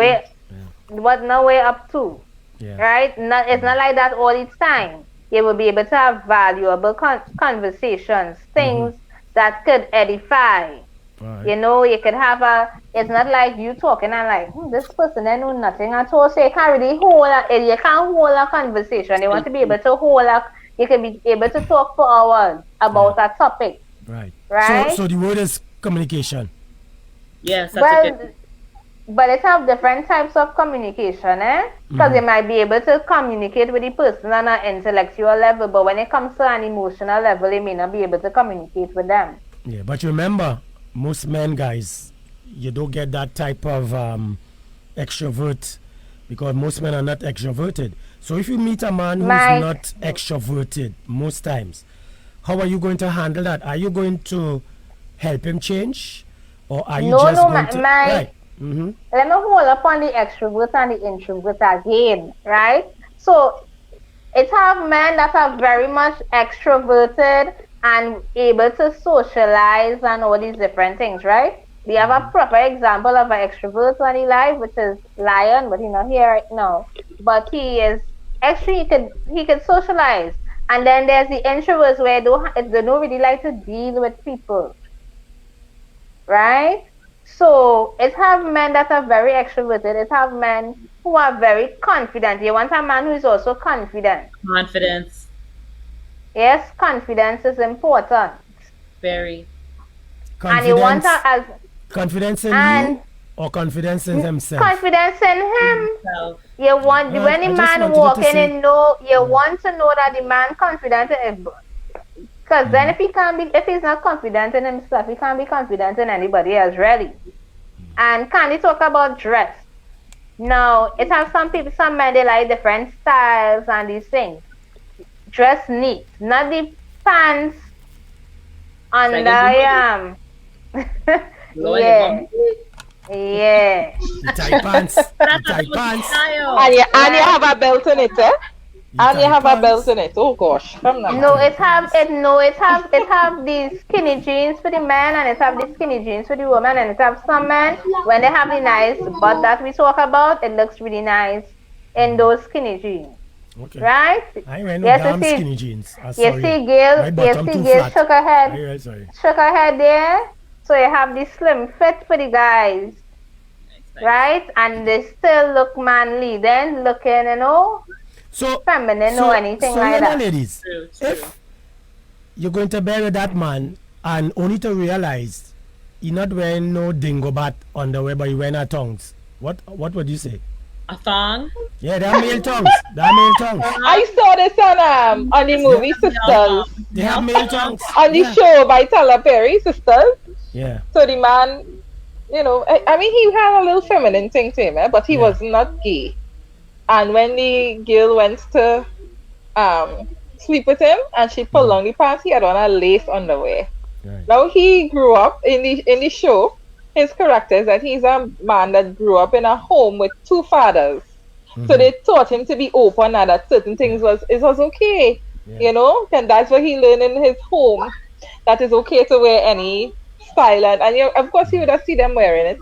What now we're up to? Yeah. Right? It's not like that all the time. You will be able to have valuable conversations, things that could edify. Right. You know, you could have it's not like you talking and like, this person, they know nothing at all. So you can't really you can't hold a conversation. You want to be able to you can be able to talk for hours about a topic. Right. Right? So the word is communication. Yes, that's a good. But it have different types of communication, because you might be able to communicate with the person on an intellectual level, but when it comes to an emotional level, you may not be able to communicate with them. Yeah, but remember, most men, guys, you don't get that type of extrovert because most men are not extroverted. So if you meet a man who's not extroverted most times, how are you going to handle that? Are you going to help him change, or are you going to? Right. Let me hold up on the extrovert and the introvert again, right? So it have men that are very much extroverted and able to socialize and all these different things, right? We have a proper example of an extrovert on the live, which is Lion, but he's not here right now. But he is actually he could socialize. And then there's the introverts where they don't really like to deal with people, right? So it have men that are very extroverted. It have men who are very confident. You want a man who is also confident. Confidence. Yes, confidence is important. Very. And you want confidence in you or confidence in himself? Confidence in him. You want when the man walking in, you want to know that the man confident in. Because then if he's not confident in himself, he can't be confident in anybody else, really. And can you talk about dress? Now, it has some men, they like different styles and these things. Dress neat, not the pants under yeah. Yeah. The tight pants. The tight pants. And you have a belt in it, And you have a belt in it. Oh gosh. No, it have the skinny jeans for the man and it have the skinny jeans for the woman, and it have some men when they have the nice butt that we talk about, it looks really nice in those skinny jeans. Okay. Right? I wear no damn skinny jeans. You see Gail shook her head. Shook her head there. So you have the slim fit for the guys. Right? And they still look manly. Then looking, so feminine or anything like that. Ladies, if you're going to bury that man and only to realize he's not wearing no dinglebat underwear, but he's wearing a tongs, what would you say? A thong? Yeah, they are male tongues. They are male tongues. I saw this on the movie Sisters. They have male tongues. On the show by Tyler Perry, Sisters. Yeah. So the man, I mean, he had a little feminine thing to him, but he was not gay. And when the girl went to sleep with him and she pulled on the pants, he had on a lace underwear. Right. Now he grew up in the show. His character is that he's a man that grew up in a home with two fathers. So they taught him to be open and that certain things was okay. Yeah. And that's what he learned in his home. That is okay to wear any style, and of course he would have seen them wearing it.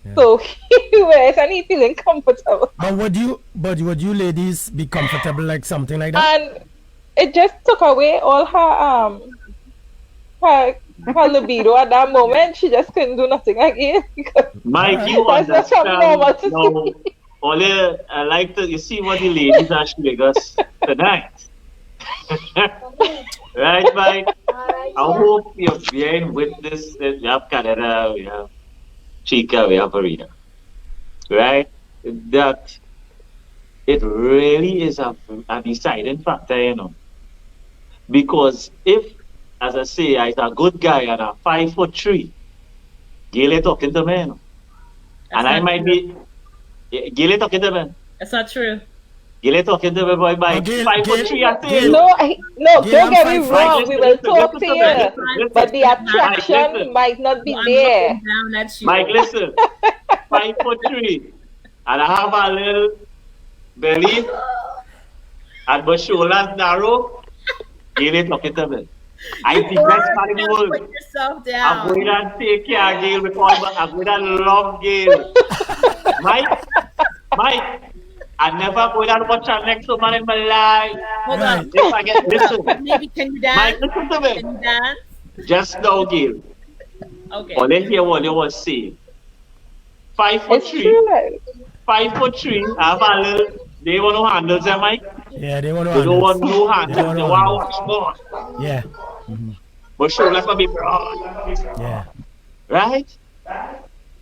Yeah. So he wears and he's feeling comfortable. But would you ladies be comfortable like something like that? And it just took away all her libido at that moment. She just couldn't do nothing again. Mike, you understand now. Ole, I like to, you see what the ladies are showing us tonight. Right, Mike? I hope you're bearing witness that we have Canada, we have Chica, we have Verena. Right? That it really is a deciding factor, Because if, as I say, he's a good guy and a 5'3", Gail ain't talking to me, you know. And I not might true. be, Gail ain't talking to me. That's not true. Gail ain't talking to me, boy, by Oh, Gail, 5'3", I say. Gail. No, no, Gail, don't get I'm me 5'5". wrong. We will talk to you, Listen, but the Mike, attraction listen. might not be I'm there. looking down at you. Mike, listen. 5'3", and I have a little belly, and my shoulders narrow. Gail ain't talking to me. I the best man in the world. Put yourself I'm down. going to take care of Gail because I'm going to love Gail. Mike, I never going to watch our next woman in my life. Hold Right. on. If I get listen, Maybe can you dance? Mike, listen to me. Can you dance? Just now, Gail. Okay. Or let's hear what you want to say. 5'3", It's true. Like, 5'3". I have a little. They want no handles, eh, Mike? Yeah, they want to They don't want handles. no They handles. don't They want want to watch more. Yeah, But shoulders must be broad. yeah. Right?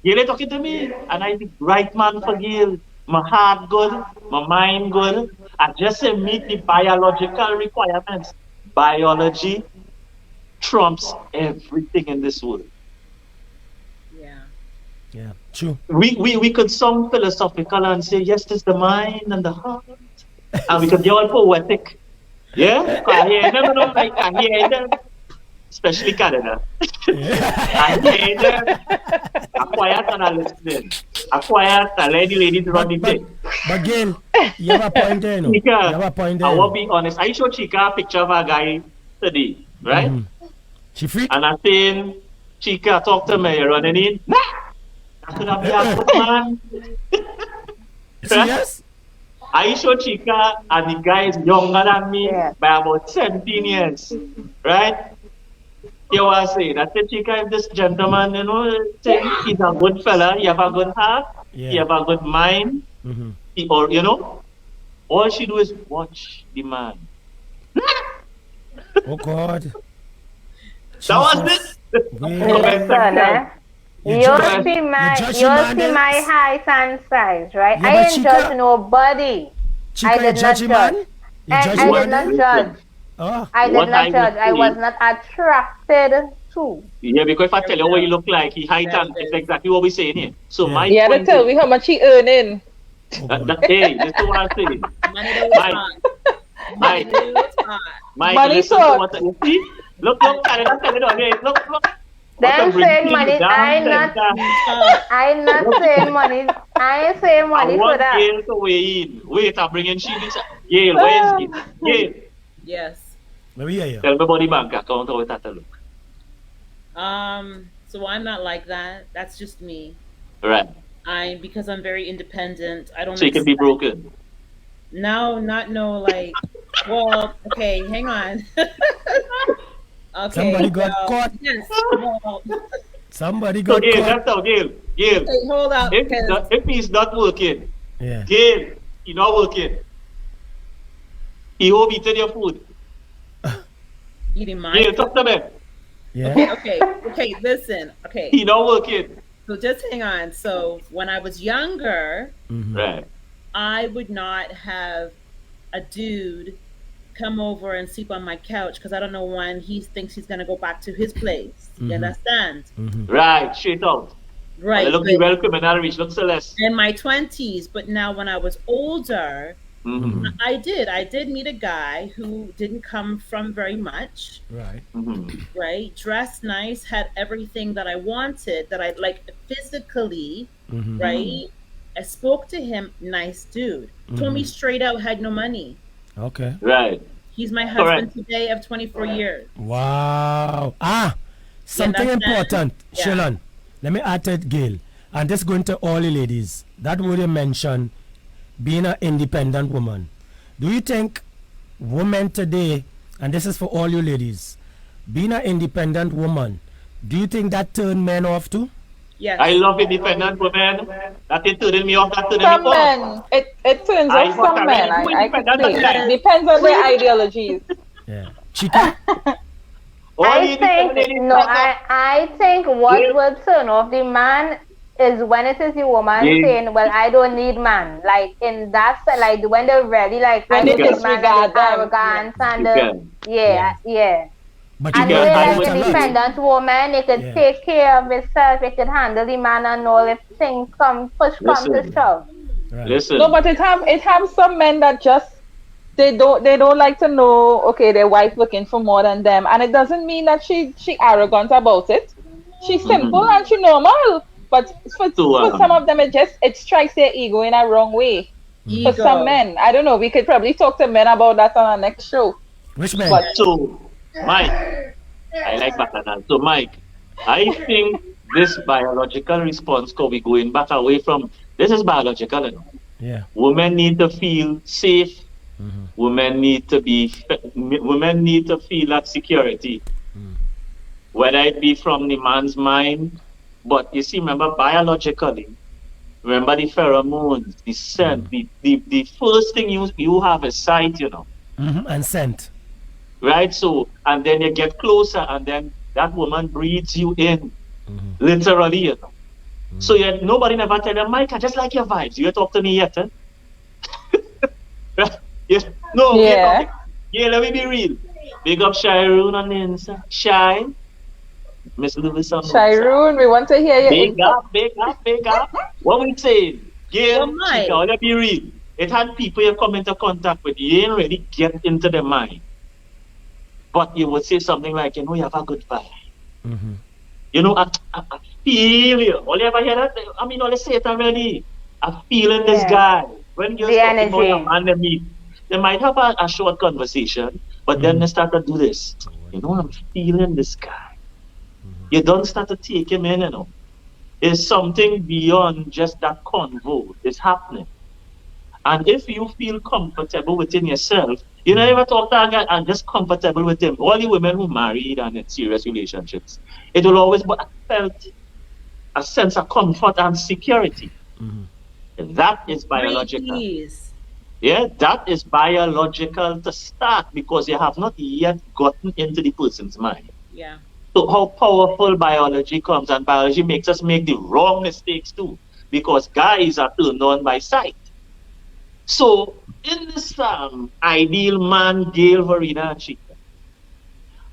Gail ain't talking to me, and I the right man for Gail. My heart good, my mind good. I just say meet the biological requirements. Biology trumps everything in this world. Yeah. Yeah, true. We could sound philosophical and say yes, it's the mind and the heart, and we could be all poetic. Yeah, I hear them, you know, like I hear them, especially Canada. I hear them. I quiet and I listen. I quiet and let the ladies run the thing. But Gail, you have a point there, no? You Chica, have a point I there. will be honest. I showed Chica a picture of a guy today, right? She freak? And I'm saying, Chica, talk to me. You're running in. Nah, that could have been a good man. Serious? I showed Chica, and the guy is younger than me by about 17 years, right? You want to say, that's it, Chica, if this gentleman, you know, say he's a good fella, he have a good heart, he have a good mind, or, you know, all she do is watch the man. Oh, God. That was it. Listen, you see my height and size, right? Yeah, I but ain't Chica- judge nobody. Chica, I you did not judge him, man? judge. You I judge him, did man? not judge. Oh. I did What not I judge. would I was say- not attracted to. Yeah, because if I tell you what he look like, he height and it's exactly what we're saying here. So my yeah, they point tell is, me how much he earning. hey, this is what I'm saying. Money don't talk. Money Mike, don't talk. Mike, Money listen talk. to what you see. Look, Canada, tell it on here. Look. Them saying money, I'm not saying money. I ain't saying I money for want that. Gail to weigh in. Wait, I'm bringing she. Gail, where is Gail? Gail, Yes. Let me hear you. tell me about the bank account, how it had to look. So I'm not like that. That's just me. Right. Because I'm very independent. I don't. So it can be expect- broken. No, like. Well, okay, hang on. Okay. Somebody got well, caught. Yes. Well, Somebody So got Gail, caught. that's how Gail. okay, hold up. If he's not working, Yeah. Gail, he not working. He home eating your food. Eating mine. Gail, talk to me. Yeah. Okay, listen. Okay. He not working. So just hang on. So when I was younger, Right. I would not have a dude come over and sleep on my couch because I don't know when he thinks he's gonna go back to his place. You understand? Right, straight out. Right. Look, but welcome and outreach. Look, Celeste. in my 20s, but now when I was older, I did meet a guy who didn't come from very much. Right. Right, dressed nice, had everything that I wanted, that I like physically, right? I spoke to him, nice dude. Told me straight out, had no money. Okay. Right. He's my husband today of 24 years. Wow. Something understand? important, Yeah. Shailen. Let me add to it, Gail. And this going to all the ladies. That word you mentioned, being an independent woman. Do you think women today, and this is for all you ladies, being an independent woman, do you think that turn men off too? Yes. I love independent women. That is turning me off. That turning Some me off. men, it turns I off got some a men. really I could independent say. man. Depends on their ideologies. Yeah. Chica? I think what will turn off the man is when it is the woman saying, "Well, I don't need man." Like in that, like when they're ready, like When I they don't need man, disregard the them. arrogance and You the can. yeah. But And you they want like that a lot. independent woman, they could Yeah. take care of itself, they could handle the man and all if things push come to Listen. shove. Right. Listen. No, but it have some men that just they don't like to know, okay, their wife looking for more than them, and it doesn't mean that she arrogant about it. She's simple and she normal, but for some of them it strikes their ego in a wrong way. For some men, I don't know. We could probably talk to men about that on our next show. Which man? But So, Mike, I like Bacchanal. So, Mike, I think this biological response, because we're going back away from, this is biological, you know. Yeah. Women need to feel safe. Women need to feel that security. Whether it be from the man's mind, but you see, remember biologically, remember the pheromones, the scent, the first thing you have is sight, you know. And scent. Right? So, and then you get closer, and then that woman breathes you in, literally, you know. So nobody never tell them, Mike, I just like your vibes. You talk to me yet, eh? Yes. No, Yeah. Yeah, let me be real. Big up Shireen on the inside. Shy. Miss Lewis on the Shireen, we want to hear your Big input. big up. What we saying? Gail, Well, Mike. Chica, let me be real. It had people you come into contact with. You ain't really get into the mind. But you would say something like, you know, you have a good vibe. You know, I feel you. All you ever hear that? I mean, all say it already. I'm feeling this guy. When you're The talking about energy. a man they meet, they might have a short conversation, but then they start to do this. You know, I'm feeling this guy. You don't start to take him in, you know. It's something beyond just that convo. It's happening. And if you feel comfortable within yourself, you know, ever talk to a guy and just comfortable with him. All the women who married and in serious relationships, it will always be felt a sense of comfort and security. And that is biological. Please. Yeah, that is biological to start because you have not yet gotten into the person's mind. Yeah. So how powerful biology comes, and biology makes us make the wrong mistakes too, because guys are turned on by sight. So in this ideal man, Gail, Verena, and Chica,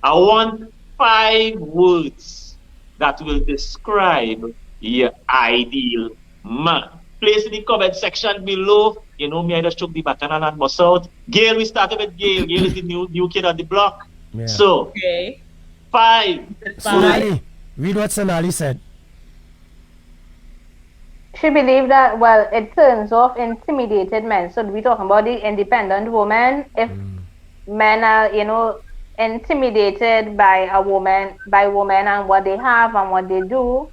I want 5 words that will describe your ideal man. Place in the comment section below. You know me, I just took the Bacchanal and bust out. Gail, we started with Gail. Gail is the new kid on the block. Yeah. So, Okay. 5. Sonali, read what Sonali said. She believed that, well, it turns off intimidated men. So we're talking about the independent woman. If men are, you know, intimidated by women and what they have and what they do,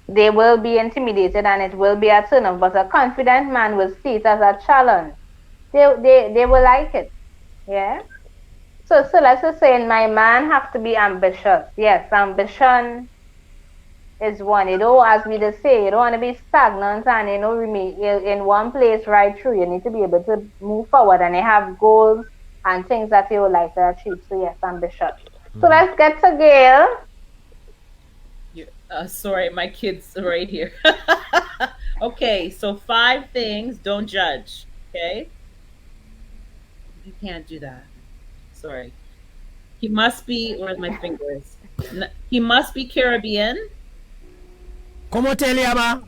they will be intimidated and it will be a turn off. But a confident man will see it as a challenge. They will like it. Yeah. So let's just say my man have to be ambitious. Yes, ambition is one. You know, as we just say, you don't want to be stagnant and, you know, remain in one place right through. You need to be able to move forward and you have goals and things that you would like to achieve. So yes, ambitious. So let's get to Gail. Sorry, my kid's right here. Okay, so 5 things. Don't judge. Okay. You can't do that. Sorry. He must be. Where's my fingers? He must be Caribbean. ¿Cómo te llama?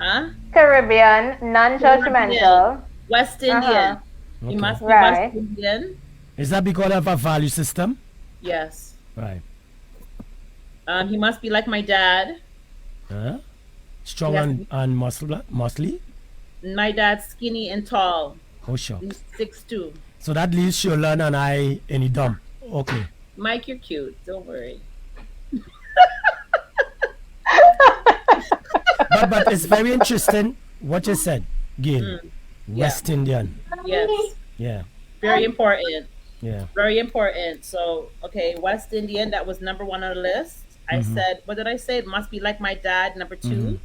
Huh? Caribbean, non-judgmental. West Indian. He Okay. must be Right. West Indian. Is that because of a value system? Yes. Right. He must be like my dad. Huh? Strong Yes. and muscly? My dad's skinny and tall. Oh, sure. He's 6'2". So that leaves Sholan and I in the dump. Okay. Mike, you're cute. Don't worry. But it's very interesting what you said, Gail. West Indian. Yes. Yeah. Very important. Yeah. Very important. So, okay, West Indian, that was number 1 on the list. I said, what did I say? It must be like my dad, number 2.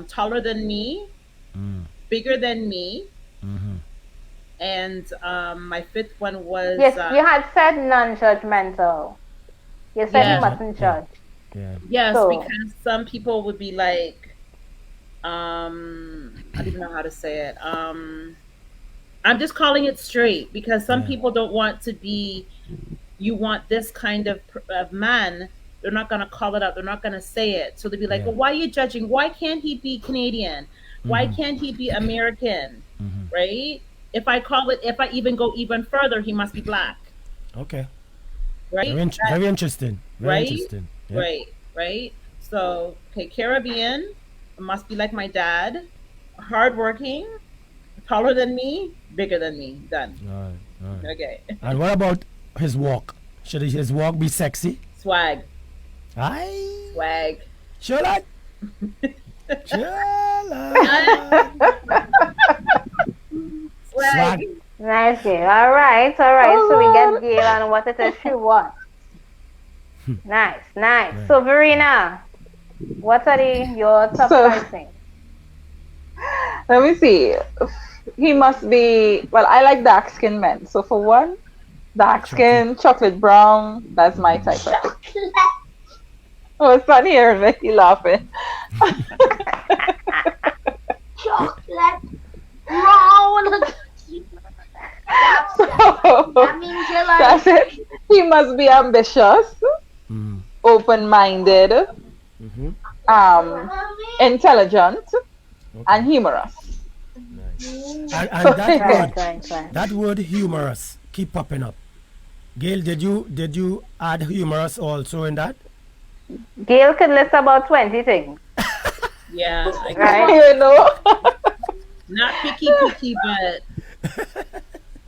Taller than me, bigger than me. And my 5th one was... Yes, you had said non-judgmental. You said Yeah. you mustn't judge. Yeah. Yes, So- because some people would be like, I don't even know how to say it. I'm just calling it straight because some people don't want to be, you want this kind of man, they're not going to call it out. They're not going to say it. So they'd be like, well, why are you judging? Why can't he be Canadian? Why can't he be American? Right? If I even go even further, he must be black. Okay. Right? Very interesting. Very interesting. Yep. Right. So, okay, Caribbean must be like my dad, hardworking, taller than me, bigger than me. Done. All right. Okay. And what about his walk? Should his walk be sexy? Swag. Aye. Swag. Should I? Swag. Nice, Gail. All right. So we get Gail on what it is she wants. Nice. So Verena, what are your top five things? Let me see. He must be, well, I like dark skinned men. So for one, dark skin, chocolate brown, that's my type of thing. Oh, it's not here, Vicky laughing. Chocolate brown. So, that means you like. That's it. He must be ambitious, open-minded, intelligent, and humorous. Nice. And that word humorous keep popping up. Gail, did you add humorous also in that? Gail could list about 20 things. Yeah. Right? You know? Not picky, but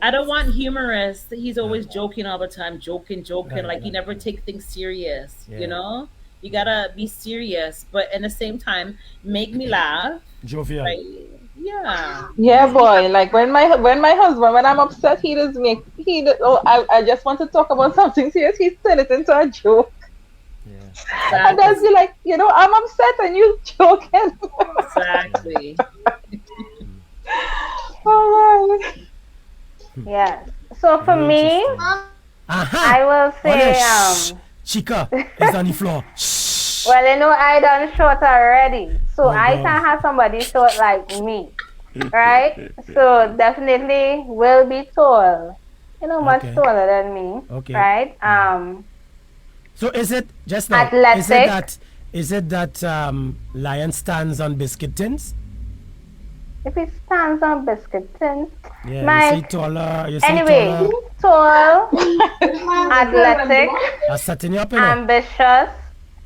I don't want humorous. He's always joking all the time, joking. Like he never take things serious. Yeah. You know, you gotta be serious, but at the same time, make me laugh. Jovial. Right? Yeah. Yeah, boy. Like when my husband, when I'm upset, I just want to talk about something serious. He turn it into a joke. Yeah. And then be like, I'm upset and you joking. Exactly. All right. Yes. So for me, I will say Chica is on the floor. well, I done short already. So I can't have somebody short like me. Right? So definitely will be tall. Much taller than me. Okay. Right? So is it just now? Athletic. Is it that lion stands on biscuit tins? If it stands on biscuit tins, Yeah, Mike, you see taller. anyway, tall, athletic, setting you up, ambitious.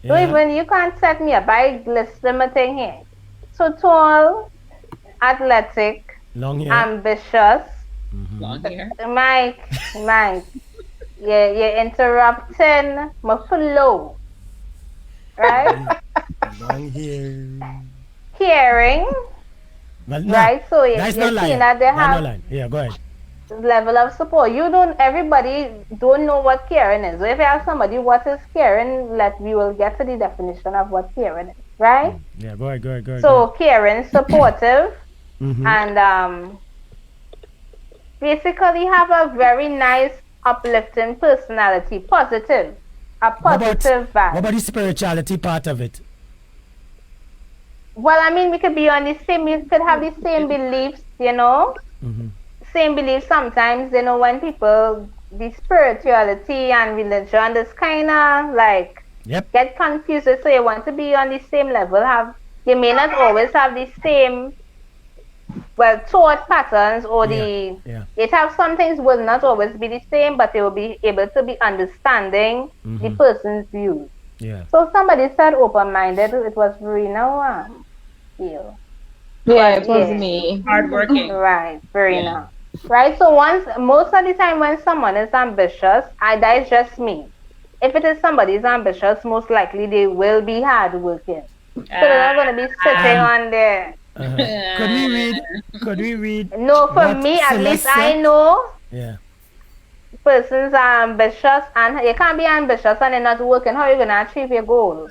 You can't set me up. I list them a thing here. So tall, athletic, long hair, ambitious. Long hair. Mike, you're interrupting my flow. Right? long hair. Caring. Well, no, right? So you're that's seeing not lying. that they That's have not lying. Yeah, go ahead. level of support. Everybody don't know what caring is. So if you ask somebody what is caring, we will get to the definition of what caring is, right? Yeah, go ahead. So caring, supportive, and basically have a very nice, uplifting personality, positive, a positive vibe. What about the spirituality part of it? Well, I mean, we could be on the same, we could have the same beliefs, same beliefs sometimes, when people, the spirituality and religion, this kind of like get confused. So you want to be on the same level, you may not always have the same, thought patterns or it have some things will not always be the same, but they will be able to be understanding the person's views. Yeah. So somebody said open-minded, it was Verena. Yeah, it was me. Hardworking. Right, Verena. Right, so most of the time when someone is ambitious, that's just me. If it is somebody who's ambitious, most likely they will be hardworking. So they're not going to be sitting on there. Could we read? No, for me, at least I know. Yeah. Persons are ambitious, and you can't be ambitious and you're not working. How are you going to achieve your goals?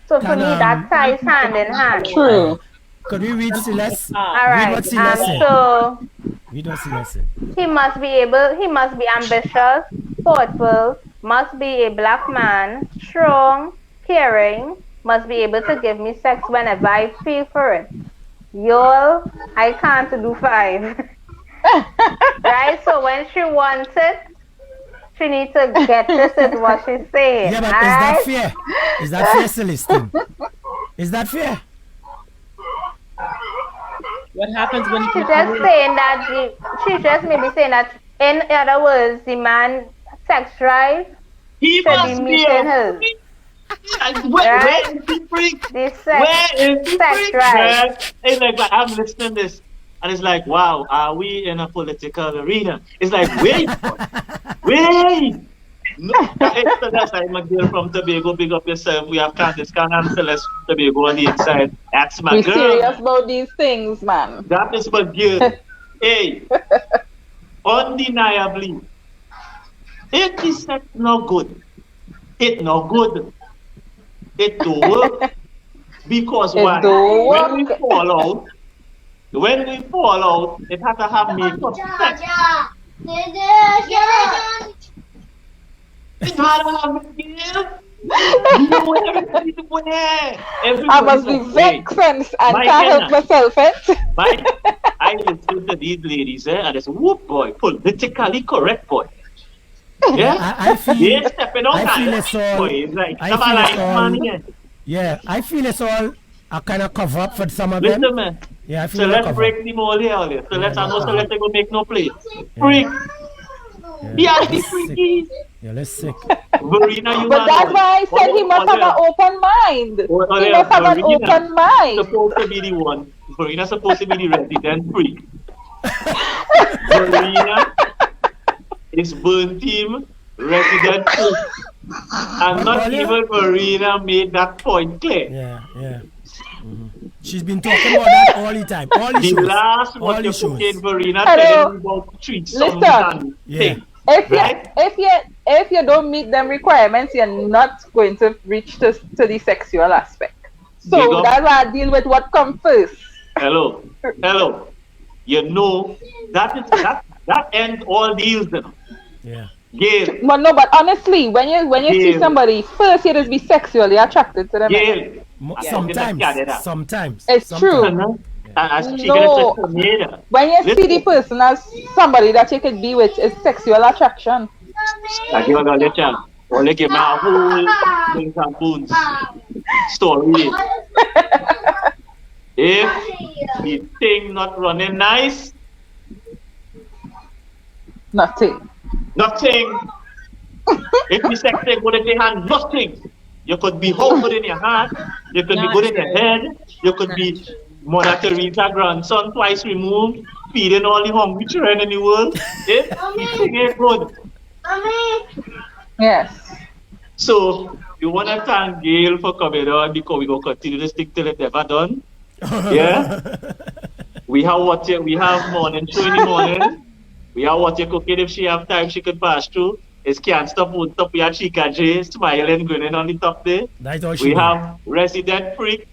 So for me, that ties hand in hand. True. Could we read Celeste? All right. Read what Celeste said. So Read what Celeste said. he must be ambitious, thoughtful, must be a black man, strong, caring, must be able to give me sex whenever I feel for it. Y'all, I can't do 5. Right? So when she wants it, She needs to get this is what she's saying. Yeah, but alright? is that fair? Is that fair, Celestine? Is that fair? What happens when She's just saying that she's just maybe saying that in other words, the man sex drive He should be must be meeting her. Where is the freak? The Where is the sex freak? drive. Man? It's like I'm listening to this, and it's like, wow, are we in a political arena? It's like, wait, wait. No, it's Celeste, I'm a girl from Tobago. Big up yourself. We have Candice Khan and Celeste from Tobago on the inside. That's my We girl. serious about these things, man. That is my girl. Hey, undeniably, it is not good. It not good. It don't work because It why? don't When we work. fall out, it has to have makeup. It had to have makeup. You know everybody to wear. I must be vexed and can't help myself. I listen to these ladies, and it's whoop boy, politically correct boy. Yeah, I feel. they're stepping on I feel that. it's all. Boy, it's like, I come feel on, it's like, all. man, yeah. Yeah, I feel it's all a kind of cover up for some of them. Listen, man. Yeah, I feel So it's a let's cover break the mold here, Ollie. So let's Yeah, so let's go make no play. Yeah. Freak. Yeah, Yeah, the let's freaky. Yeah, let's sick. Verena, you But that's why I said he must have an open mind. He must have an open mind. Supposed to be the one. Verena supposed to be the resident freak. Verena is burn team resident freak. And not Ollie? even Verena made that point clear. Yeah, yeah. She's been talking about that all the time. All the The shows. last All what the you shows. cocaine Verena Hello. telling you about treat Listen. some Yeah. thing. If you don't meet them requirements, you're not going to reach to the sexual aspect. Big So up. that's why I deal with what comes first. Hello. You know that ends all deals then. Yeah. Gail. But no, but honestly, when you see Yeah. somebody, first you just be sexually attracted to them. Gail. Sometimes. It's true. As she No. gets a When you see the Listen. person as somebody that you could be with, is sexual attraction. I give a chance. Or give me a whole things and bones story. If the thing not running nice, Nothing. If the sex thing good in your hand, nothing. You could be whole good in your hand. You could be good in your head. You could be Mother Teresa grandson twice removed, feeding all the hungry children in the world. If the thing ain't good. Yes. So we want to thank Gail for coming on because we gonna continue this thing till it's ever done. Yeah. We have morning show in the morning. We have what you cooking if she have time she could pass through. It's can't stop on top. We have Chica J smiling, grinning on the top there. That's all she We did. have Resident Freak.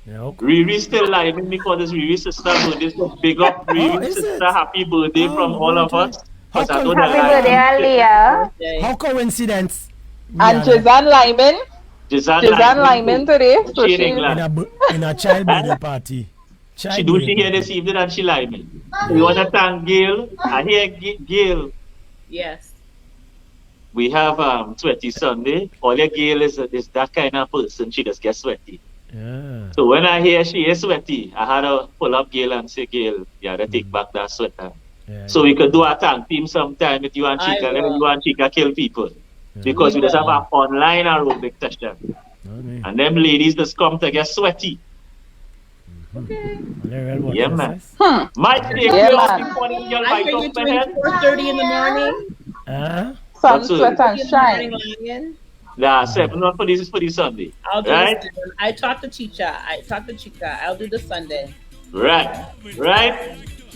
Yeah, okay. Riri still living because it's Riri's sister birthday. So big up Riri's sister. Happy birthday from all of us. But I know Happy that birthday, Aliyah. How coincidence? And Jazan Lyman. Jazan Lyman today. So She in she, England. In a child birthday party. Child She do she birthday. here this evening and she like me. We want to thank Gail. I hear Gail. Yes. We have Sweaty Sunday. All your Gail is that kind of person. She just gets sweaty. Yeah. So when I hear she is sweaty, I had to pull up Gail and say, Gail, you had to take back that sweater. Yeah, So we could do a tag team sometime with you and I Chica. Let will. you and Chica kill people. Because we just have an online aerobic session. Okay. And them ladies just come to get sweaty. Yeah, man. Might take Yeah, you off man. the morning, you'll I bite hear you off my doing head. 4:30 in the morning. Uh, sun, That's it. sweat, and 4:30 in the shine. morning, Lion. Nah, 7 on for this is for the Sunday. I'll do Right? the Sunday. I talked to Chica. I'll do the Sunday. Right.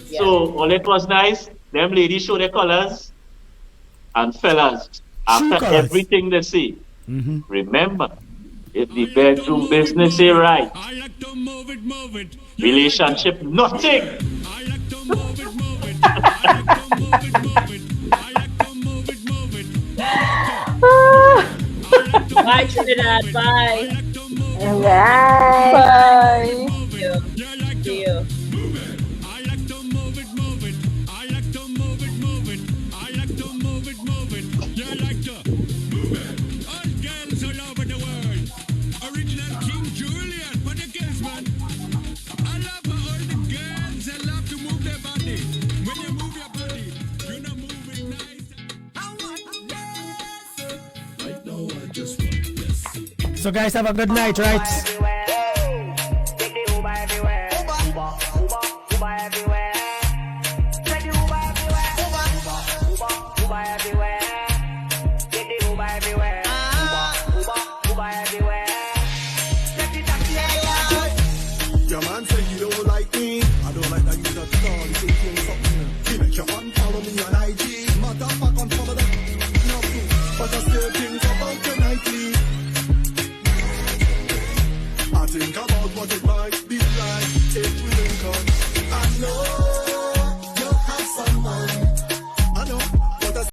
Yeah. So all it was nice. Them ladies show their colors. And fellas, after colours. everything they say, remember, if the bedroom business is right, relationship nothing. Bye, Trinidad. Bye. Bye. Bye. See you. I like to move it. So guys, have a good night, right?